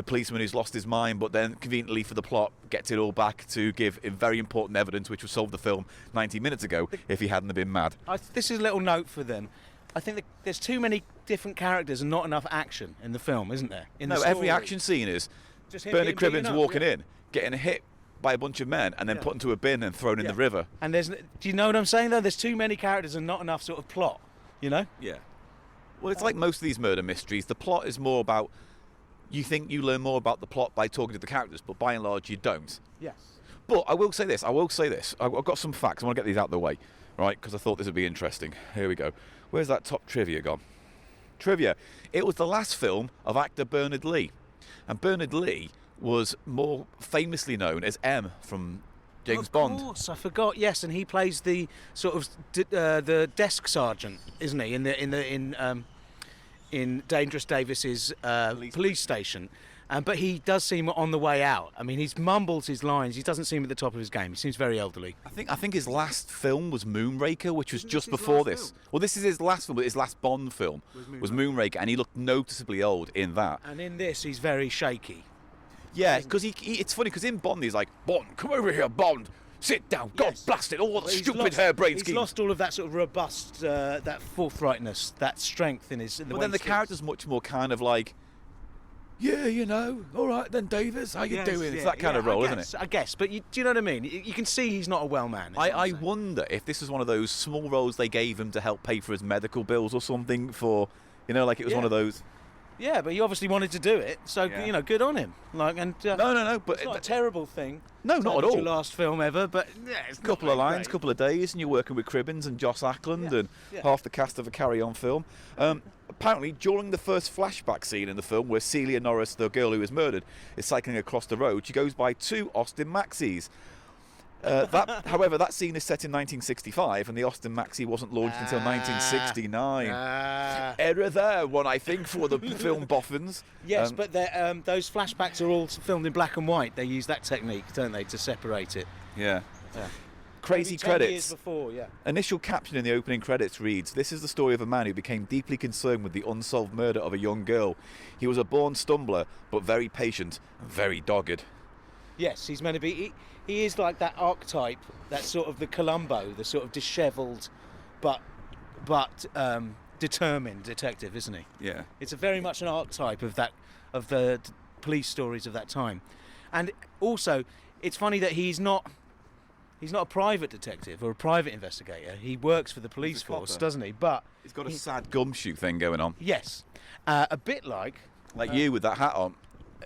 policeman who's lost his mind, but then conveniently for the plot gets it all back to give very important evidence which would solve the film 90 minutes ago if he hadn't have been mad. This is a little note for them. I think that there's too many different characters and not enough action in the film, isn't there? Every action scene is Just him Bernard being beaten Cribbins up, walking yeah. in, getting hit by a bunch of men and then put into a bin and thrown in the river. And do you know what I'm saying though? There's too many characters and not enough sort of plot, you know? Yeah. Well, it's like most of these murder mysteries. The plot is more about, you think you learn more about the plot by talking to the characters, but by and large you don't. Yes. But I will say this. I've got some facts. I want to get these out of the way, right? Because I thought this would be interesting. Here we go. Where's that top trivia gone? Trivia. It was the last film of actor Bernard Lee. And Bernard Lee was more famously known as M from James Bond. Of course, I forgot. Yes, and he plays the sort of the desk sergeant, isn't he? In Dangerous Davies's police station. But he does seem on the way out. I mean, he's mumbles his lines. He doesn't seem at the top of his game. He seems very elderly. I think his last film was Moonraker, which was just before this. Well, this is his last film, but his last Bond film was Moonraker, and he looked noticeably old in that. And in this, he's very shaky. Yeah, because it's funny, because in Bond, he's like, Bond, come over here, Bond. Sit down. God blast it. All the stupid harebrained schemes. He's lost all of that sort of robust, that forthrightness, that strength in his... But then the character's much more kind of like, yeah, you know, all right then, Davies, how you doing? It's that kind of role, isn't it? I guess, but do you know what I mean? You can see he's not a well man. I wonder if this is one of those small roles they gave him to help pay for his medical bills or something for, you know, like it was one of those... Yeah, but he obviously wanted to do it, so you know, good on him. Like, and no, but it's not a terrible thing. No, not at all. Your last film ever, but it's a couple of lines, couple of days, and you're working with Cribbins and Joss Ackland and half the cast of a Carry On film. Apparently, during the first flashback scene in the film, where Celia Norris, the girl who was murdered, is cycling across the road, she goes by 2 Austin Maxis. However, that scene is set in 1965, and the Austin Maxi wasn't launched until 1969. Error there, one I think, for the film boffins. Yes, but those flashbacks are all filmed in black and white. They use that technique, don't they, to separate it? Yeah. Crazy Maybe 10 credits. years before, yeah. Initial caption in the opening credits reads, "This is the story of a man who became deeply concerned with the unsolved murder of a young girl. He was a born stumbler, but very patient and very dogged." Yes, he's meant to be... He is like that archetype, that sort of the Columbo, the sort of dishevelled but determined detective, isn't he? Yeah. It's very much an archetype of the police stories of that time. And also, it's funny that he's not a private detective or a private investigator. He works for the police force, doesn't he? But he's got a sad gumshoe thing going on. Yes. A bit like you with that hat on.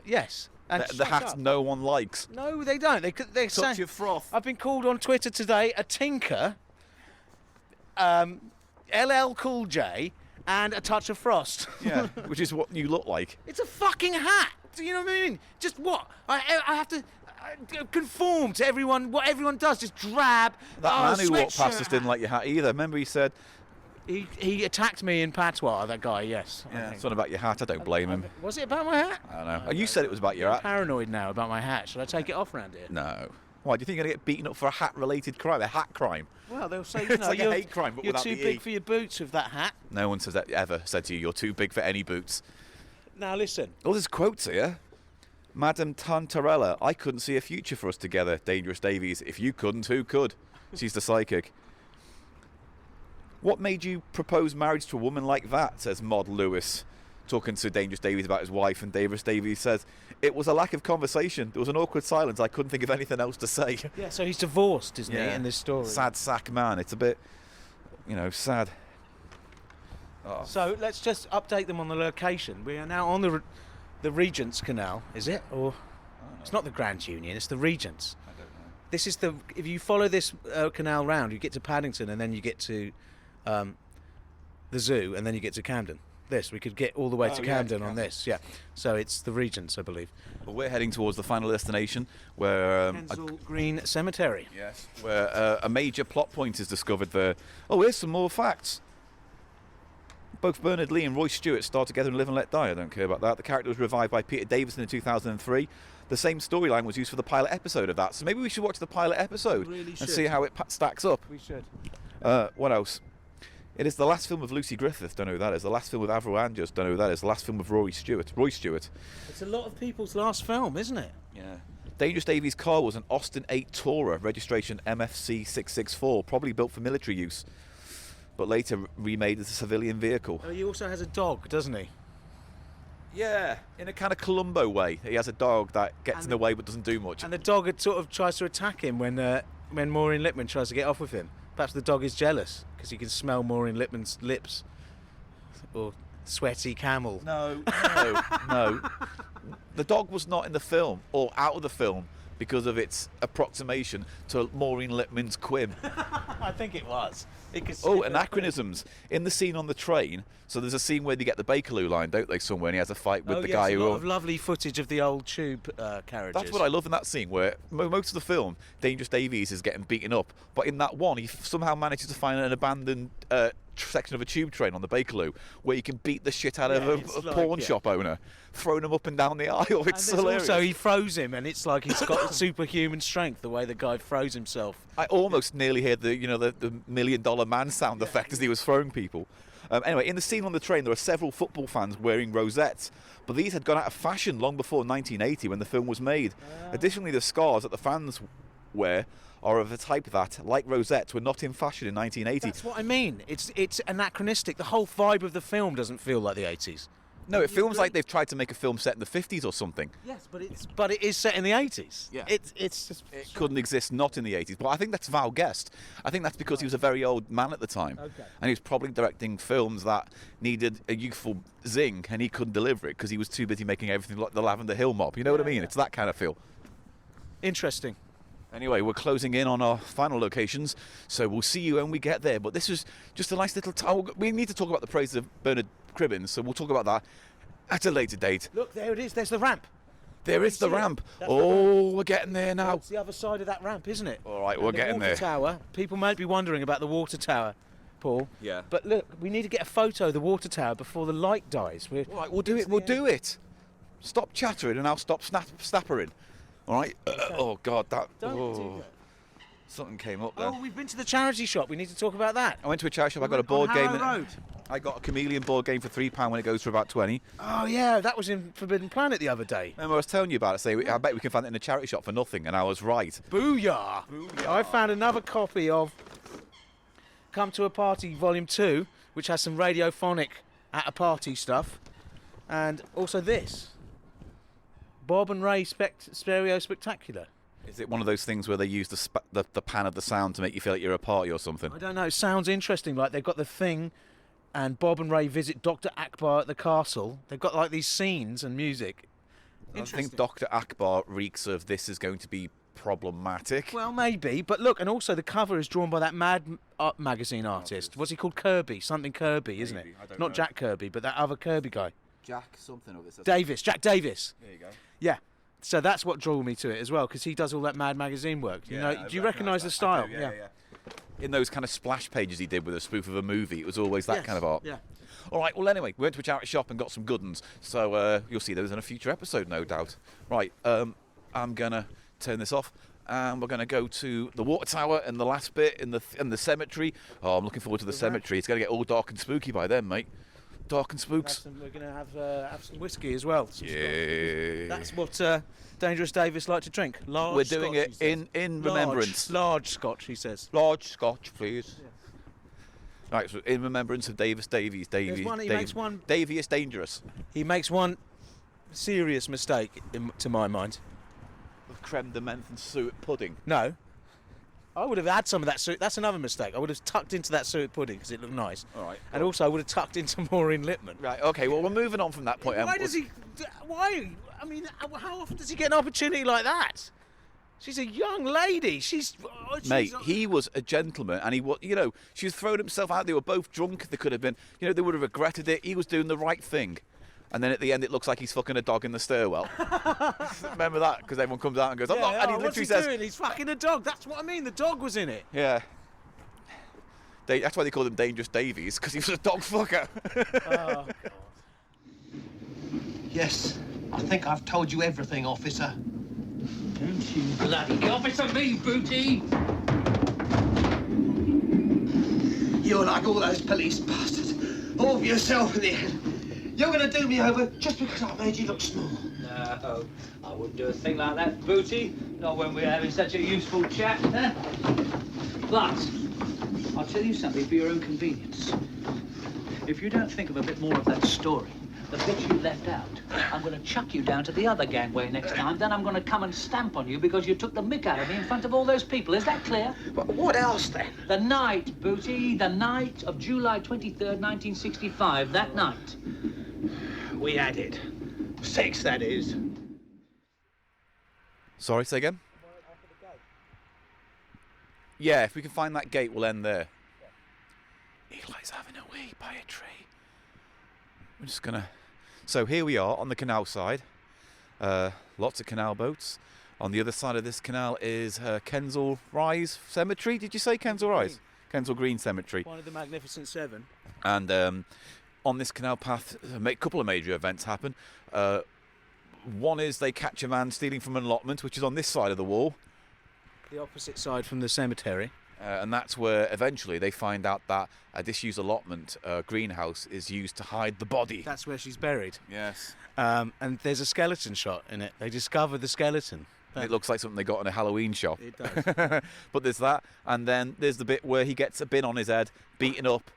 Yes. And the hat no one likes. No, they don't. They touch your froth. I've been called on Twitter today a tinker, LL Cool J, and a touch of frost. Yeah, which is what you look like. It's a fucking hat. Do you know what I mean? Just what? I have to conform to everyone. What everyone does, just drab. That man who walked past us didn't like your hat either. Remember, he said. He attacked me in patois, that guy, yes. Yeah, it's not about your hat, I don't blame him. Was it about my hat? I don't know. You said it was about your hat. I'm paranoid now about my hat. Should I take it off around here? No. Why, do you think you're going to get beaten up for a hat-related crime? A hat crime? Well, they'll say, it's like a hate crime, but you're without too the big E. for your boots with that hat. No one ever said to you, you're too big for any boots. Now, listen. Oh, there's quotes here. Madame Tantarella, I couldn't see a future for us together, Dangerous Davies. If you couldn't, who could? She's the psychic. What made you propose marriage to a woman like that, says Maud Lewis, talking to Dangerous Davies about his wife, and Dangerous Davies says, it was a lack of conversation. There was an awkward silence. I couldn't think of anything else to say. Yeah, so he's divorced, isn't he, in this story? Sad sack man. It's a bit, sad. Oh. So let's just update them on the location. We are now on the Regent's Canal, is it? Or it's not the Grand Union, it's the Regent's. I don't know. This is if you follow this canal round, you get to Paddington, and then you get to the zoo, and then you get to Camden. We could get all the way to Camden on this, yeah. So it's the Regent's, I believe. Well, we're heading towards the final destination, where Kensal Green Cemetery. Yes, where a major plot point is discovered there. Oh, here's some more facts. Both Bernard Lee and Roy Stewart starred together in Live and Let Die. I don't care about that. The character was revived by Peter Davison in 2003. The same storyline was used for the pilot episode of that. So maybe we should watch the pilot episode and see how it stacks up. We should. What else? It is the last film of Lucy Griffith. Don't know who that is. The last film with Avril Andrews. Don't know who that is. The last film of Roy Stewart. It's a lot of people's last film, isn't it? Yeah. Dangerous Davies' car was an Austin 8 Tourer, registration MFC 664, probably built for military use, but later remade as a civilian vehicle. Oh, he also has a dog, doesn't he? Yeah, in a kind of Columbo way. He has a dog that gets in the way but doesn't do much. And the dog sort of tries to attack him when Maureen Lipman tries to get off with him. Perhaps the dog is jealous because he can smell Maureen Lipman's lips. Or sweaty camel. No. The dog was not in the film or out of the film because of its approximation to Maureen Lipman's Quim. I think it was. Anachronisms. In the scene on the train, so there's a scene where they get the Bakerloo line, don't they, somewhere, and he has a fight with the guy a who... lot of lovely footage of the old tube carriages. That's what I love in that scene, where most of the film, Dangerous Davies is getting beaten up, but in that one, he somehow manages to find an abandoned section of a tube train on the Bakerloo where you can beat the shit out of a pawn shop owner, throwing him up and down the aisle. It's hilarious. Also, he throws him, and it's like he's got superhuman strength, the way the guy throws himself. I almost nearly heard the $1 million man sound effect as he was throwing people. Anyway, in the scene on the train, there are several football fans wearing rosettes, but these had gone out of fashion long before 1980 when the film was made. Additionally, the scars that the fans wear are of a type that, like rosettes, were not in fashion in 1980. That's what I mean. It's anachronistic. The whole vibe of the film doesn't feel like the 80s. No, it feels like they've tried to make a film set in the 50s or something. Yes, but it is set in the 80s. Yeah. It's just... It couldn't exist not in the 80s. But I think that's Val Guest. I think that's because he was a very old man at the time. Okay. And he was probably directing films that needed a youthful zing, and he couldn't deliver it because he was too busy making everything like the Lavender Hill Mob. You know what I mean? It's that kind of feel. Interesting. Anyway, we're closing in on our final locations, so we'll see you when we get there. But this was just a nice little time. We need to talk about the praises of Bernard Cribbins, so we'll talk about that at a later date. Look, there it is. There's the ramp. There is the ramp. That's the ramp. We're getting there now. It's the other side of that ramp, isn't it? All right, we're getting there. The water tower. People might be wondering about the water tower, Paul. Yeah. But look, we need to get a photo of the water tower before the light dies. All right, we'll do it. We'll do it. Stop chattering and I'll stop snappering. All right. Oh God, that. Don't do that. Something came up there. Oh, we've been to the charity shop. We need to talk about that. I went to a charity shop. I got a board game. Road. I got a Chameleon board game for £3 when it goes for about 20. Oh yeah, that was in Forbidden Planet the other day. Remember I was telling you about it? I bet we can find it in a charity shop for nothing, and I was right. Booyah! I found another copy of Come to a Party Volume 2, which has some radiophonic at a party stuff, and also this Bob and Ray Stereo Spectacular. Is it one of those things where they use the pan of the sound to make you feel like you're at a party or something? I don't know. It sounds interesting. Like they've got the thing, and Bob and Ray visit Dr. Akbar at the castle. They've got like these scenes and music. I think Dr. Akbar reeks of this is going to be problematic. Well, maybe. But look, and also the cover is drawn by that Mad Art Magazine artist. What's he called? Kirby. Something Kirby, isn't it? I don't Not know. Jack Kirby, but that other Kirby guy. Jack something of this. Davies. Jack Davies. There you go. Yeah. So that's what drew me to it as well, because he does all that Mad Magazine work. You know, do you recognise the style? Yeah. In those kind of splash pages he did with a spoof of a movie, it was always that kind of art. Yeah. All right, well, anyway, we went to a charity shop and got some good ones. So you'll see those in a future episode, no doubt. Right, I'm going to turn this off. And we're going to go to the water tower and the last bit in the cemetery. Oh, I'm looking forward to the cemetery. It's going to get all dark and spooky by then, mate. Dark and spooks. We're going to have some whiskey as well. Yeah. That's what Dangerous Davis like to drink. Large We're doing Scotch, it in remembrance. Large Scotch, he says. Large Scotch, please. Yes. Right, so in remembrance of Davies. He makes one. Davies Dangerous. He makes one serious mistake, to my mind. With creme de menthe and suet pudding. No. I would have had some of that suet. That's another mistake. I would have tucked into that suet pudding because it looked nice. All right. And also I would have tucked into Maureen Lipman. Right, okay, well, we're moving on from that point. Why does he... Why? I mean, how often does he get an opportunity like that? She's a young lady. Mate, he was a gentleman, and he was, she was throwing himself out. They were both drunk. They could have been, they would have regretted it. He was doing the right thing. And then at the end, it looks like he's fucking a dog in the stairwell. Remember that? Because everyone comes out and goes, I'm not. And he what's literally he says, doing? He's fucking a dog. That's what I mean. The dog was in it. Yeah. That's why they called him Dangerous Davies, because he was a dog fucker. Oh, God. Yes, I think I've told you everything, officer. Don't you bloody officer me, Booty! You're like all those police bastards. All for yourself in the end. You're going to do me over just because I made you look small. No, I wouldn't do a thing like that, Booty. Not when we're having such a useful chat, huh? But I'll tell you something for your own convenience. If you don't think of a bit more of that story, the bit you left out, I'm going to chuck you down to the other gangway next time. Then I'm going to come and stamp on you because you took the mick out of me in front of all those people. Is that clear? But what else, then? The night, Booty, the night of July 23rd, 1965, that night. We had it. 6, that is. Sorry, say again? Yeah, if we can find that gate, we'll end there. Eli's having a wee by a tree. We're just gonna... So here we are on the canal side. Lots of canal boats. On the other side of this canal is Kensal Rise Cemetery. Did you say Kensal Rise? Kensal Green Cemetery. One of the Magnificent Seven. And on this canal path, a couple of major events happen. One is they catch a man stealing from an allotment, which is on this side of the wall. The opposite side from the cemetery. And that's where eventually they find out that a disused allotment greenhouse is used to hide the body. That's where she's buried. Yes. And there's a skeleton shot in it. They discover the skeleton. It looks like something they got in a Halloween shop. It does. But there's that, and then there's the bit where he gets a bin on his head, beaten up,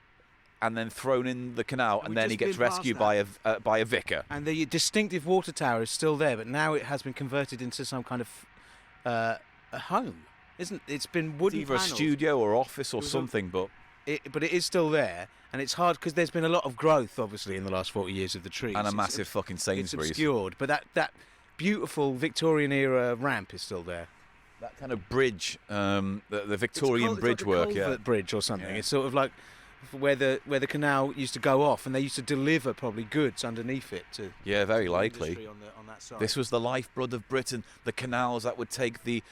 and then thrown in the canal, and then he gets rescued by a vicar. And the distinctive water tower is still there, but now it has been converted into some kind of a home. It's been wooden It's either panels. a studio or office or something, but it is still there, and it's hard because there's been a lot of growth, obviously, in the last 40 years of the trees. and a massive fucking Sainsbury's. It's obscured, but that beautiful Victorian era ramp is still there. That kind of bridge, the Victorian bridge work, yeah. Bridge or something. Yeah. It's sort of like where the canal used to go off, and they used to deliver probably goods underneath it to. Yeah, very the likely. industry on that side. This was the lifeblood of Britain. The canals that would take the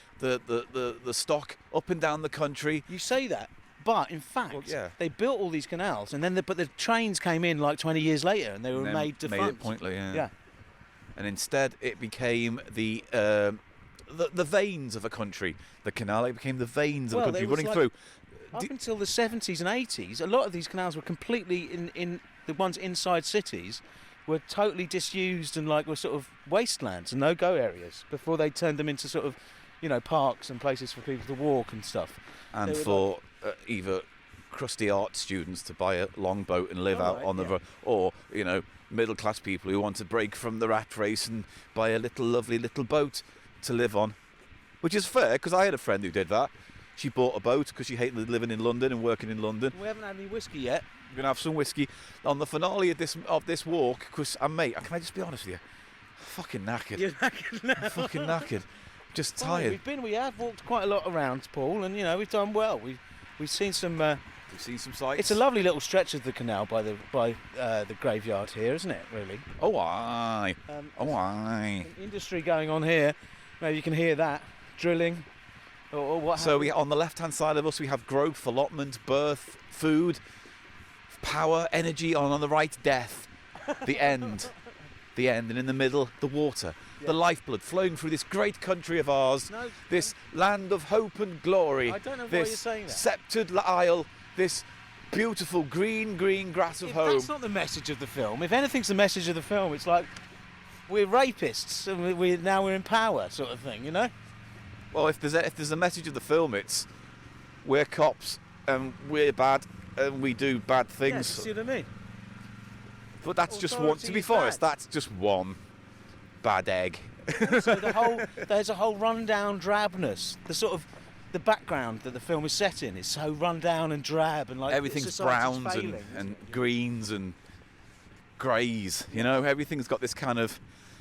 stock up and down the country. You say that, but in fact, Well, yeah. they built all these canals, and then but the trains came in like 20 years later, and they were And then made defunct. it pointless, yeah. Yeah. And instead, it became the veins of a country. The canal, it became the veins of a Well, country there was running like- through. Up until the 70s and 80s, a lot of these canals were completely in the ones inside cities were totally disused and were sort of wastelands and no-go areas before they turned them into sort of, parks and places for people to walk and stuff. And They were for either crusty art students to buy a longboat and live out on the road, or middle-class people who want to break from the rat race and buy a lovely little boat to live on, which is fair because I had a friend who did that. She bought a boat because she hated living in London and working in London. We haven't had any whiskey yet. We're gonna have some whiskey on the finale of this walk. Because mate, can I just be honest with you? Fucking knackered. You're knackered now. I'm fucking knackered. Just Fine, tired. we have walked quite a lot around, Paul, and we've done well. We've seen some. We've seen some sights. It's a lovely little stretch of the canal by the graveyard here, isn't it? Really. Oh aye. Oh aye. Industry going on here. Maybe you can hear that drilling. Or what? So on the left-hand side of us, we have growth, allotment, birth, food, power, energy. On the right, death, the end, and in the middle, the water, the lifeblood flowing through this great country of ours, this land of hope and glory. I don't know why this you're saying that. sceptred isle, this beautiful green green grass of home. That's not the message of the film. If anything's the message of the film, it's like we're rapists and we're in power, sort of thing. Well, if there's a message of the film, it's we're cops and we're bad and we do bad Yeah, things. see what I mean? But that's just one. Authority To be is honest, bad. that's just one bad egg. So there's a whole rundown drabness. The background that the film is set in is so run down and drab and Everything's society's browns failing, and greens and greys. Everything's got this kind of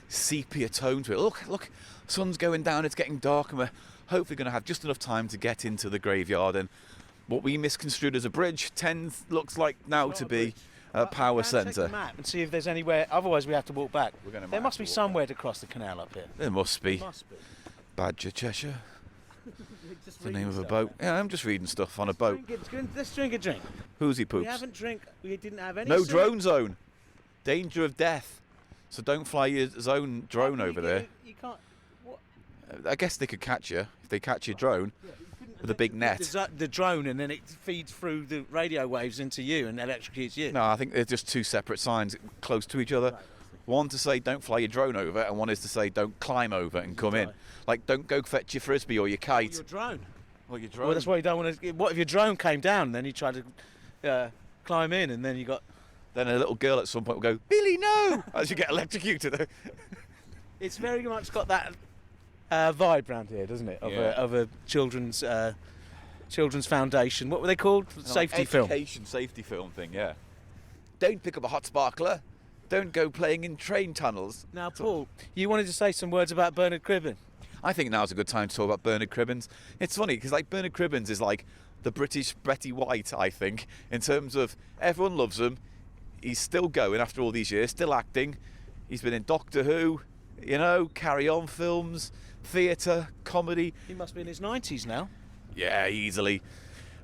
sepia tone to it. Look, sun's going down. It's getting dark, and we're hopefully going to have just enough time to get into the graveyard. And what we misconstrued as a bridge looks like now to be a power Check centre. the map and see if there's anywhere. Otherwise, we have to walk back. We're gonna There have must to be walk somewhere to cross the canal up here. There must be. Must be. Badger Cheshire. Just The reading name of a stuff, boat. man. Yeah, I'm just reading stuff on a boat. Let's drink a drink. Who's he We poops? We didn't have any. No soup. drone zone. Danger of death. So don't fly your own drone over there. You can't. What? I guess they could catch you if they catch your drone with a big net. The drone, and then it feeds through the radio waves into you and electrocutes you. No, I think they're just two separate signs close to each other. One to say don't fly your drone over, and one is to say don't climb over and come in. Like don't go fetch your frisbee or your kite. Your drone. Or your drone. Well, that's why you don't want to. What if your drone came down and then you tried to climb in and then you got. Then a little girl at some point will go, Billy, no! As you get electrocuted. It's very much got that vibe round here, doesn't it? Of a children's foundation. What were they called? Safety film. Education safety film thing, yeah. Don't pick up a hot sparkler. Don't go playing in train tunnels. Now, Paul, you wanted to say some words about Bernard Cribbins. I think now's a good time to talk about Bernard Cribbins. It's funny because like Bernard Cribbins is like the British Betty White, I think, in terms of everyone loves him. He's still going after all these years, still acting. He's been in Doctor Who, Carry On films, theatre, comedy. He must be in his 90s now. Yeah, easily.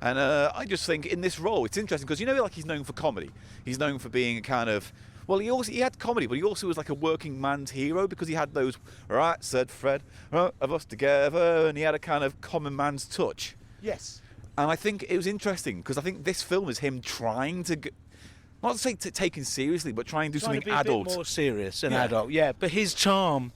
And I just think in this role, it's interesting because like he's known for comedy. He's known for being a kind of. Well, he had comedy, but he also was like a working man's hero because he had those, right, said Fred, of us together, and he had a kind of common man's touch. Yes. And I think it was interesting because I think this film is him trying to, not to say taken seriously, but trying to do something to be adult. A bit more serious and adult, yeah. But his charm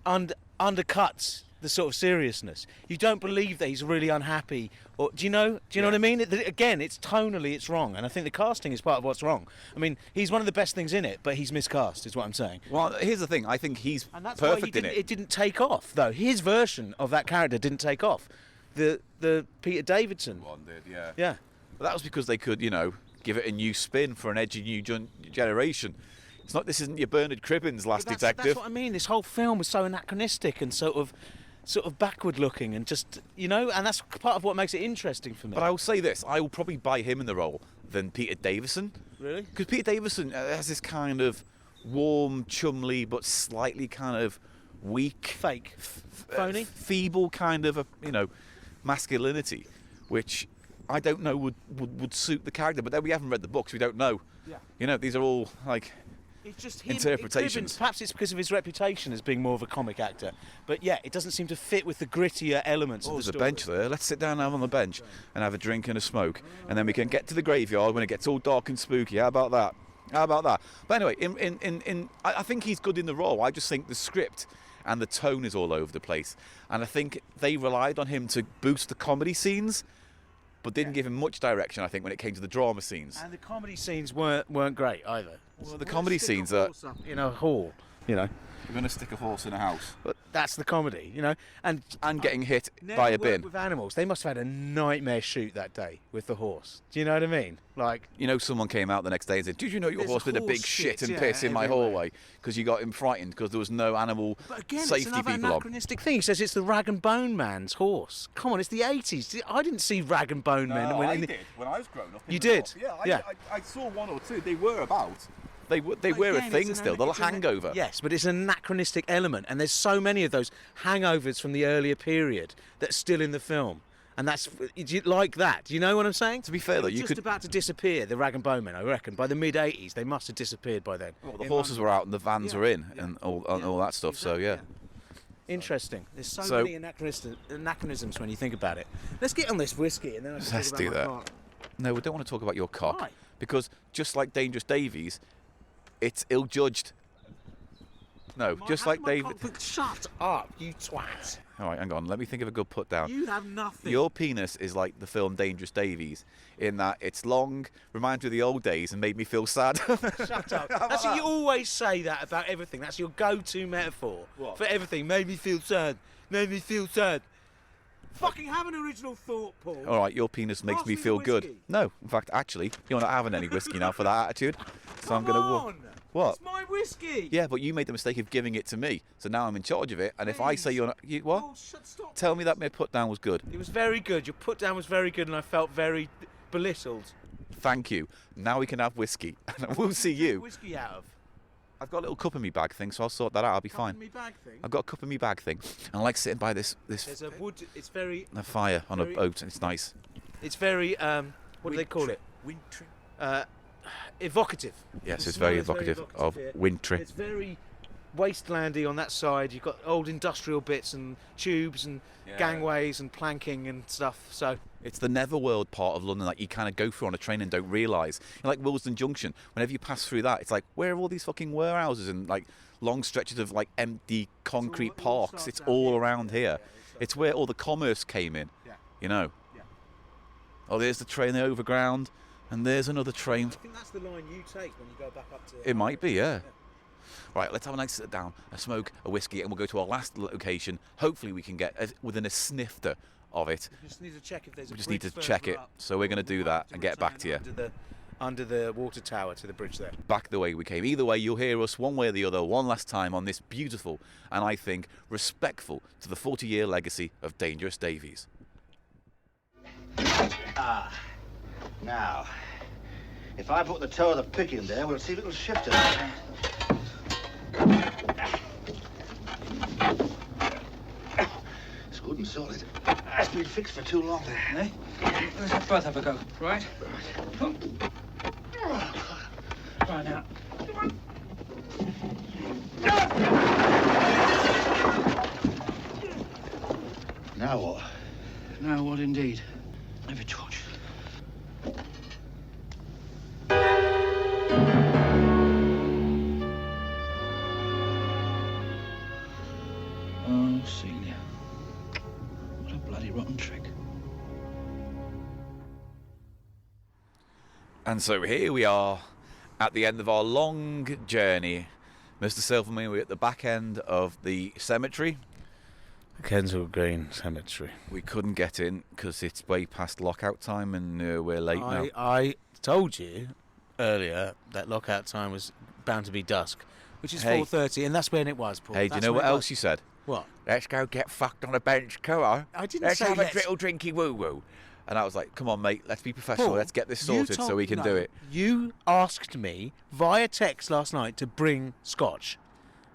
undercuts the sort of seriousness. You don't believe that he's really unhappy, or do you know what I mean? Again, it's tonally it's wrong, and I think the casting is part of what's wrong. I mean, he's one of the best things in it, but he's miscast, is what I'm saying. Well, here's the thing. I think he's And that's perfect why in it. It didn't take off, though. His version of that character didn't take off. The Peter Davidson One did, yeah. Yeah. But that was because they could, give it a new spin for an edgy new generation. It's not. This isn't your Bernard Cribbins Last Detective. That's what I mean. This whole film was so anachronistic and sort of backward looking and just, and that's part of what makes it interesting for me. But I will say this, I will probably buy him in the role than Peter Davison. Really? Because Peter Davison has this kind of warm, chumly, but slightly kind of weak... Fake. Phony? Feeble kind of, masculinity, which I don't know would suit the character. But then we haven't read the books, we don't know. Yeah. These are all, like... It's just him, interpretations. Perhaps it's because of his reputation as being more of a comic actor. But yeah, it doesn't seem to fit with the grittier elements of the There's story. a bench there. Let's sit down now on the bench and have a drink and a smoke. And then we can get to the graveyard when it gets all dark and spooky. How about that? But anyway, I think he's good in the role. I just think the script and the tone is all over the place. And I think they relied on him to boost the comedy scenes, but didn't give him much direction, I think, when it came to the drama scenes. And the comedy scenes weren't great either. Well, the comedy scenes are... in a hall, You're going to stick a horse in a house. But that's the comedy, And getting hit by a bin. With animals, they must have had a nightmare shoot that day with the horse. Do you know what I mean? Like, someone came out the next day and said, "Did you know your There's horse did a big horse shit and shit, piss in my everywhere." hallway because you got him frightened because there was no animal but again, safety it's another people on?" anachronistic thing. He says it's the rag and bone man's horse. Come on, it's the 80s. I didn't see rag and bone men. when I was growing up. You did? Yeah, I saw one or two. They were about. They were a thing still. The hangover. Yes, but it's an anachronistic element, and there's so many of those hangovers from the earlier period that's still in the film, and that's like that. Do you know what I'm saying? To be fair, though, you could about to disappear. The rag and bone men, I reckon, by the mid '80s, they must have disappeared by then. Well, the horses were out and the vans were in, and all that stuff. Exactly, so yeah. Interesting. There's so many anachronisms when you think about it. Let's get on this whiskey, and then Let's do that. No, we don't want to talk about your cock. Why? Because just like Dangerous Davies, it's ill-judged. No, just like David. Shut up, you twat. All right, hang on. Let me think of a good put down. You have nothing. Your penis is like the film Dangerous Davies, in that it's long, reminds me of the old days, and made me feel sad. Shut up. That's what you always say that about everything. That's your go-to metaphor for everything. Made me feel sad. Made me feel sad. Fucking have an original thought, Paul. All right, your penis makes Pass me me feel the good. whiskey. No, in fact, actually, you're not having any whiskey now for that attitude. So I'm Come gonna. on. What? It's my whiskey. Yeah, but you made the mistake of giving it to me, so now I'm in charge of it. And if I say you're not, what? Oh, stop. Tell me that my put down was good. It was very good. Your put down was very good, and I felt very belittled. Thank you. Now we can have whiskey, and we'll see you. Whiskey out of. I've got a little cup in me bag thing, so I'll sort that out. I'll be fine. Me bag thing. I've got a cup in me bag thing. And I like sitting by this There's a wood. It's very. a fire on a boat, and it's nice. It's very. What do they call it? Wintry. Evocative. Yes, The it's very smell is evocative of here. wintry. It's very wastelandy on that side. You've got old industrial bits and tubes and gangways and planking and stuff. So It's the netherworld part of London that you kind of go through on a train and don't realise. Like Willesden Junction, whenever you pass through that, it's like, where are all these fucking warehouses and like long stretches of like empty concrete parks? It's all around here. It's where all the commerce came in, you know. Oh, there's the train, the overground, and there's another train. I think that's the line you take when you go back up to. It might be, yeah. Right, let's have a nice sit down, a smoke, a whiskey, and we'll go to our last location. Hopefully we can get within a snifter of it. We just need to check if there's a We just bridge need to further check it. up. So we're going to do that and get back to you. Under the water tower to the bridge there. Back the way we came. Either way, you'll hear us one way or the other one last time on this beautiful and I think respectful to the 40-year legacy of Dangerous Davies. Now, if I put the toe of the pick in there, we'll see if it'll shift it. It's good and solid. It's been fixed for too long there, eh? Let's both have a go, right? Right now. Now what? Now what indeed? Have a torch. Oh, Celia. What a bloody rotten trick. And so here we are at the end of our long journey. Mr. Silverman, we're at the back end of the cemetery. Kensal Green Cemetery. We couldn't get in because it's way past lockout time and we're late now. I told you earlier that lockout time was bound to be dusk, which is Hey. 4:30, and that's when it was, Paul. Hey, do you know what else you said? What? Let's go get fucked on a bench, come on. I didn't Let's say have let's. a little drinky woo-woo. And I was like, come on, mate, let's be professional. Paul, Let's get this you sorted so we can do it. You asked me via text last night to bring scotch,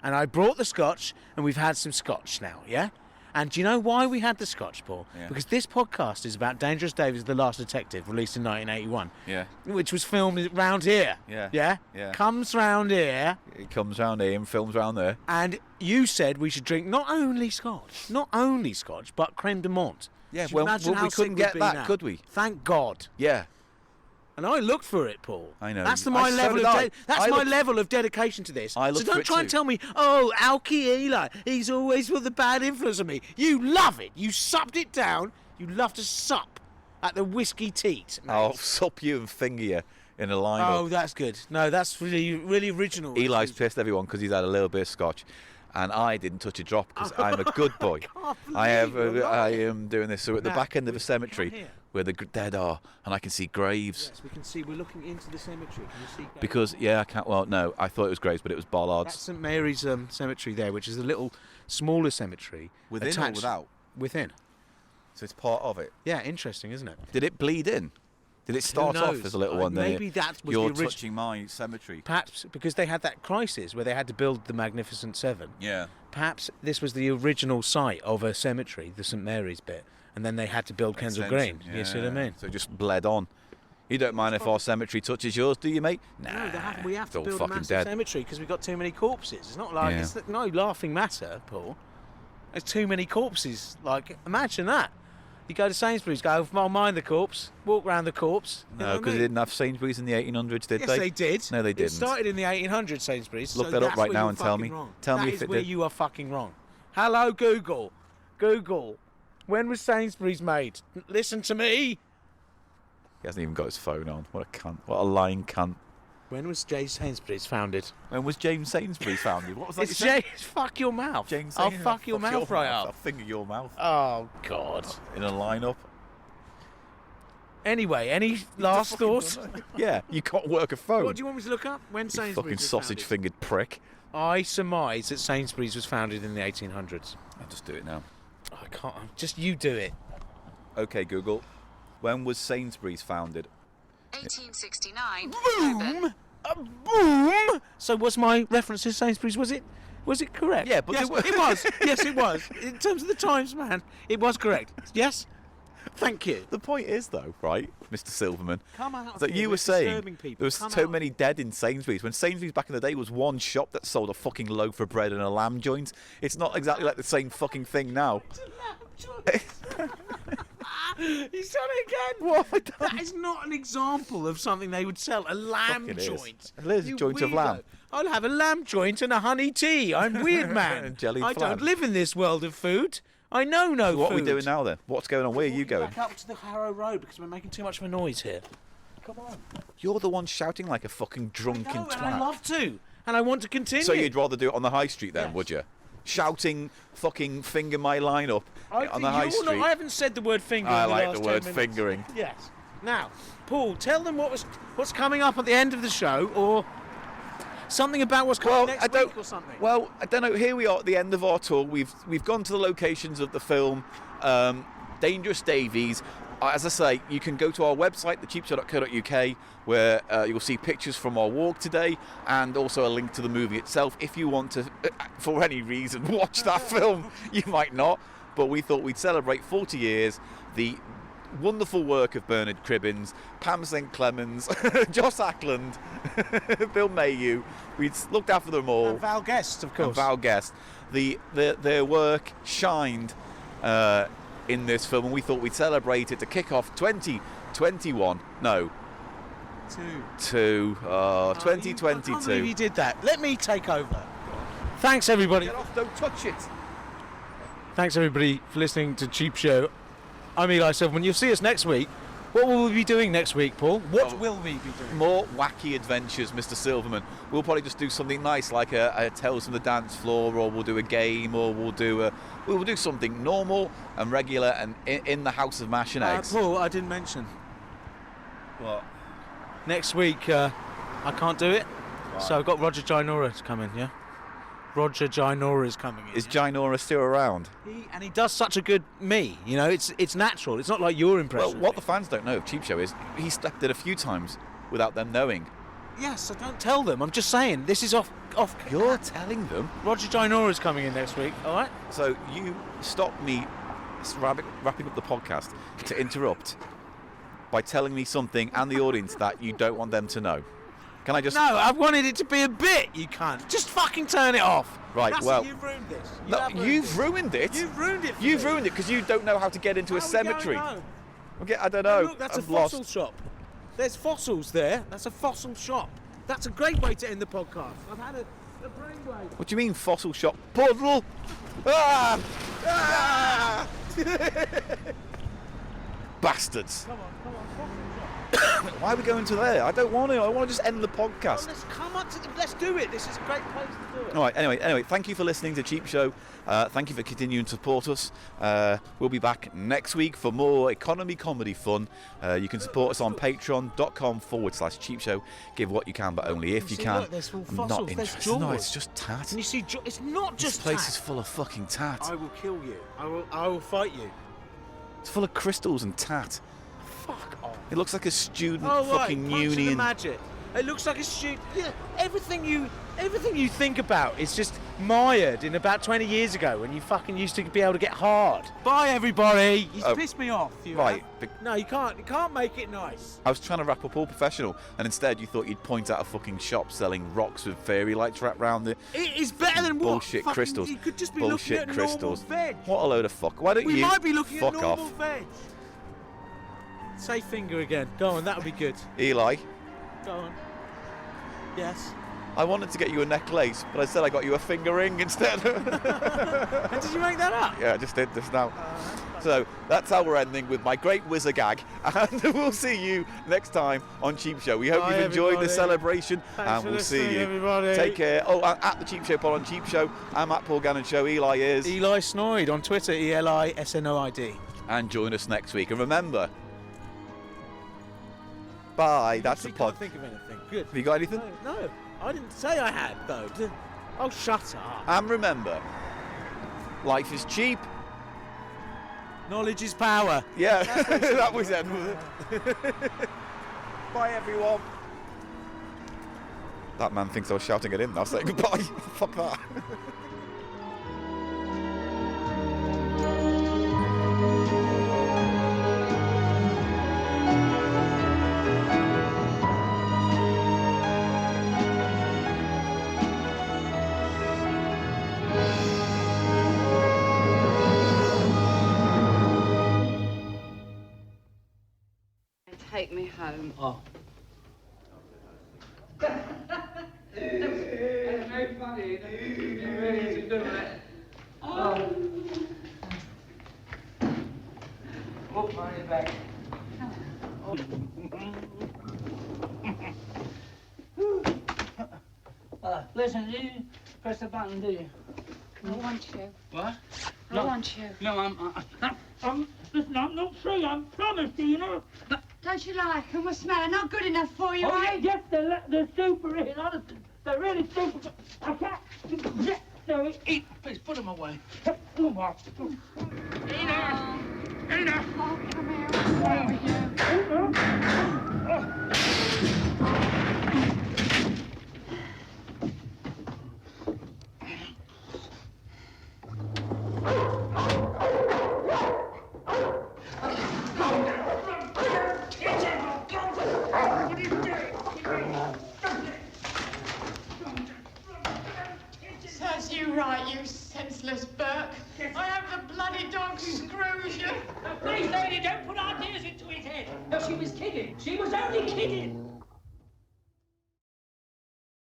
and I brought the scotch, and we've had some scotch now, yeah? And do you know why we had the scotch, Paul? Yeah. Because this podcast is about Dangerous Davies, The Last Detective, released in 1981. Yeah. Which was filmed round here. Yeah. Yeah? Yeah. Comes round here. It comes round here and films round there. And you said we should drink not only scotch, but creme de menthe. Yeah, Should well, imagine how we couldn't sick get we'd be that, now. could we? Thank God. Yeah. And I looked for it, Paul. I know. That's So my level did of I. that's I my looked- level of dedication to this. I So looked for don't it try and too. tell me, oh, Alki Eli, he's always with the bad influence on me. You love it. You supped it down. You love to sup at the whiskey teat. mate. I'll sup you and finger you in a lineup. Oh, that's good. No, that's really original. Eli's pissed everyone because he's had a little bit of scotch. And I didn't touch a drop because I'm a good boy. I am doing this. So at the Now, back end of a come cemetery here. where the dead are, and I can see graves. Yes, we can see. We're looking into the cemetery. Can you see? Because, yeah, I can't. Well, no, I thought it was graves, but it was That's bollards. St Mary's cemetery there, which is a little smaller cemetery. Within or attached- without? Within. So it's part of it. Yeah, interesting, isn't it? Did it bleed in? Did it start off knows? as a little one there? Maybe that was You're the orig- touching my cemetery. Perhaps because they had that crisis where they had to build the Magnificent Seven. Yeah. Perhaps this was the original site of a cemetery, the St Mary's bit, and then they had to build Kensal Green. Extension, You see what I mean? So it just bled on. You don't mind if our cemetery touches yours, do you, mate? Nah, No, we have it's to all build a fucking massive dead. cemetery because we've got too many corpses. It's not like Yeah. it's no laughing matter, Paul. There's too many corpses. Like, imagine that. You go to Sainsbury's, go, I'll mind the corpse, walk round the corpse. You know No, what I because they mean? didn't have Sainsbury's in the 1800s, did Yes, they? they did. No, they didn't. It started in the 1800s, Sainsbury's. Look so that up that's right where now you're and tell fucking me. wrong. Tell me That if is it where did. you are fucking wrong. Hello, Google. Google. When was Sainsbury's made? Listen to me. He hasn't even got his phone on. What a cunt. What a lying cunt. When was J. Sainsbury's founded? When was James Sainsbury's founded? What was that? It's James. Fuck your mouth. James I'll Sainsbury's. fuck your mouth right I'll up. finger your mouth. Oh, God. In a lineup. Anyway, any last thoughts? Yeah, you can't work a phone. What do you want me to look up? When You Sainsbury's fucking was sausage-fingered prick. founded? I surmise that Sainsbury's was founded in the 1800s. I'll just do it now. I can't. Just you do it. Okay, Google. When was Sainsbury's founded? 1869. Boom! A boom! So was my reference to Sainsbury's, was it correct? Yeah, but yes, it was. Yes, it was. In terms of the Times, man, it was correct. Yes? Thank you. The point is, though, right, Mr. Silverman, Come out that here, you we're were saying disturbing people. there was Come so out. many dead in Sainsbury's. When Sainsbury's back in the day was one shop that sold a fucking loaf of bread and a lamb joint. It's not exactly like the same fucking thing now. He's done it again. What? That is not an example of something they would sell. A lamb Fucking is. joint. There's a You joint of weirdo. lamb. I'll have a lamb joint and a honey tea. I'm weird, man. And jellied I flan. don't live in this world of food. I know no What food. are we doing now, then? What's going on? Where are you going? Back up to the Harrow Road because we're making too much of a noise here. Come on. You're the one shouting like a fucking drunken No, and twat. I love to. And I want to continue. So you'd rather do it on the high street then, Yes. would you? Shouting fucking finger my line up on the high You're street. not, I haven't said the word finger I in the like last the word 10 minutes. fingering. Yes. Now, Paul, tell them what's coming up at the end of the show, or something about what's coming next week or something. Well, I don't know. Here we are at the end of our tour. We've gone to the locations of the film, Dangerous Davies. As I say, you can go to our website, thecheapshow.co.uk, where you'll see pictures from our walk today, and also a link to the movie itself. If you want to, for any reason, watch that film, you might not. But we thought we'd celebrate 40 years, the wonderful work of Bernard Cribbins, Pam St. Clemens, Joss Ackland, Bill Mayhew. We'd looked after them all. And Val Guest, of course. And Val Guest. Their work shined in this film, and we thought we'd celebrate it to kick off 2021. No. 2022. I can't believe you did that. Let me take over. Thanks, everybody. Get off, don't touch it. Thanks, everybody, for listening to Cheap Show. I'm Eli Silverman. You'll see us next week. What will we be doing next week, Paul? What will we be doing? More wacky adventures, Mr. Silverman. We'll probably just do something nice, like a Tales from the Dance Floor, or we'll do a game, or we'll do something normal and regular and in the House of Mash and Eggs. Paul, I didn't mention. What? Next week, I can't do it. Right. So I've got Roger Ginorra to come in, yeah? Roger Ginorra is coming in. Is Ginorra still around? He does such a good me, you know, it's natural. It's not like your impression. Well, what the fans don't know of Cheap Show is he stepped in a few times without them knowing. Yes, so don't tell them. I'm just saying, this is off. You're telling them? Roger Ginorra is coming in next week, all right? So you stop me wrapping up the podcast to interrupt by telling me something and the audience that you don't want them to know. Can I just... No, I wanted it to be a bit, you can't. Just fucking turn it off. Right, That's well... it, you've ruined this. You've ruined it. You've ruined it for You've me. ruined it because you don't know how to get into a How are we going cemetery. home? Okay, I don't know. Look, that's I'm a fossil lost. shop. There's fossils there. That's a fossil shop. That's a great way to end the podcast. I've had a brainwave. What do you mean, fossil shop? Puddle! Ah! Ah! Bastards. Come on, fossil shop. Why are we going to there? I don't want to. I want to just end the podcast. Let's do it. This is a great place to do it. All right, anyway, thank you for listening to Cheap Show. Thank you for continuing to support us. We'll be back next week for more economy comedy fun. You can support us on patreon.com/Cheap Show. Give what you can, but only if you see, can. look, there's all I'm fossils, not there's interested. No, jaws. it's just tat. And you see, it's not just This place tat. is full of fucking tat. I will kill you. I will fight you. It's full of crystals and tat. Fuck off. It looks like a student Oh, fucking right. Punch in the union. magic. It looks like a shoot. Yeah, everything you think about is just mired in about 20 years ago when you fucking used to be able to get hard. Bye, everybody. You pissed me off. You Right. have. No, you can't. You can't make it nice. I was trying to wrap up all professional, and instead you thought you'd point out a fucking shop selling rocks with fairy lights wrapped round it. It is better than what? Bullshit Fucking, crystals. You could just be Bullshit looking at crystals. normal veg. What a load of fuck. Why don't We you might be looking fuck at normal off? veg. Say finger again. Go on, that would be good. Eli, Go on. Yes. I wanted to get you a necklace, but I said I got you a finger ring instead. And did you make that up? Yeah, I just did this now. So that's how we're ending with my great whizzer gag, and we'll see you next time on Cheap Show. We hope Bye, you've enjoyed everybody. the celebration, Thanks and for we'll see listening, you. everybody. Take care. Oh, at the Cheap Show Pod on Cheap Show. I'm at Paul Gannon Show. Eli is. Eli Snoid on Twitter, ELISNOID. And join us next week. And remember, bye. That's the You pod. can't think of anything. Good. Have you got anything? No, I didn't say I had though. Oh, shut up. And remember, life is cheap. Knowledge is power. Yeah, that was it. Bye, everyone. That man thinks I was shouting at him. Now say goodbye. Fuck that. Take me home. Oh. It's very funny. It really is good, right? Oh. Oh, money back. Listen, do you press the button, do you? I want you. What? I want you. No, Listen, I'm not free, I promise you, you know. Don't you like them? What's the matter? Not good enough for you, Oh, eh? yeah, yes, they're super in, honestly. They're really super. I can't. Yeah, no, Eat, please put them away. oh, my. Ada! Ada! Oh, come here. What's wrong with you? Serves you right, you senseless Burke. I hope the bloody dog screws you. Please, lady, don't put ideas into his head. No, she was kidding. She was only kidding.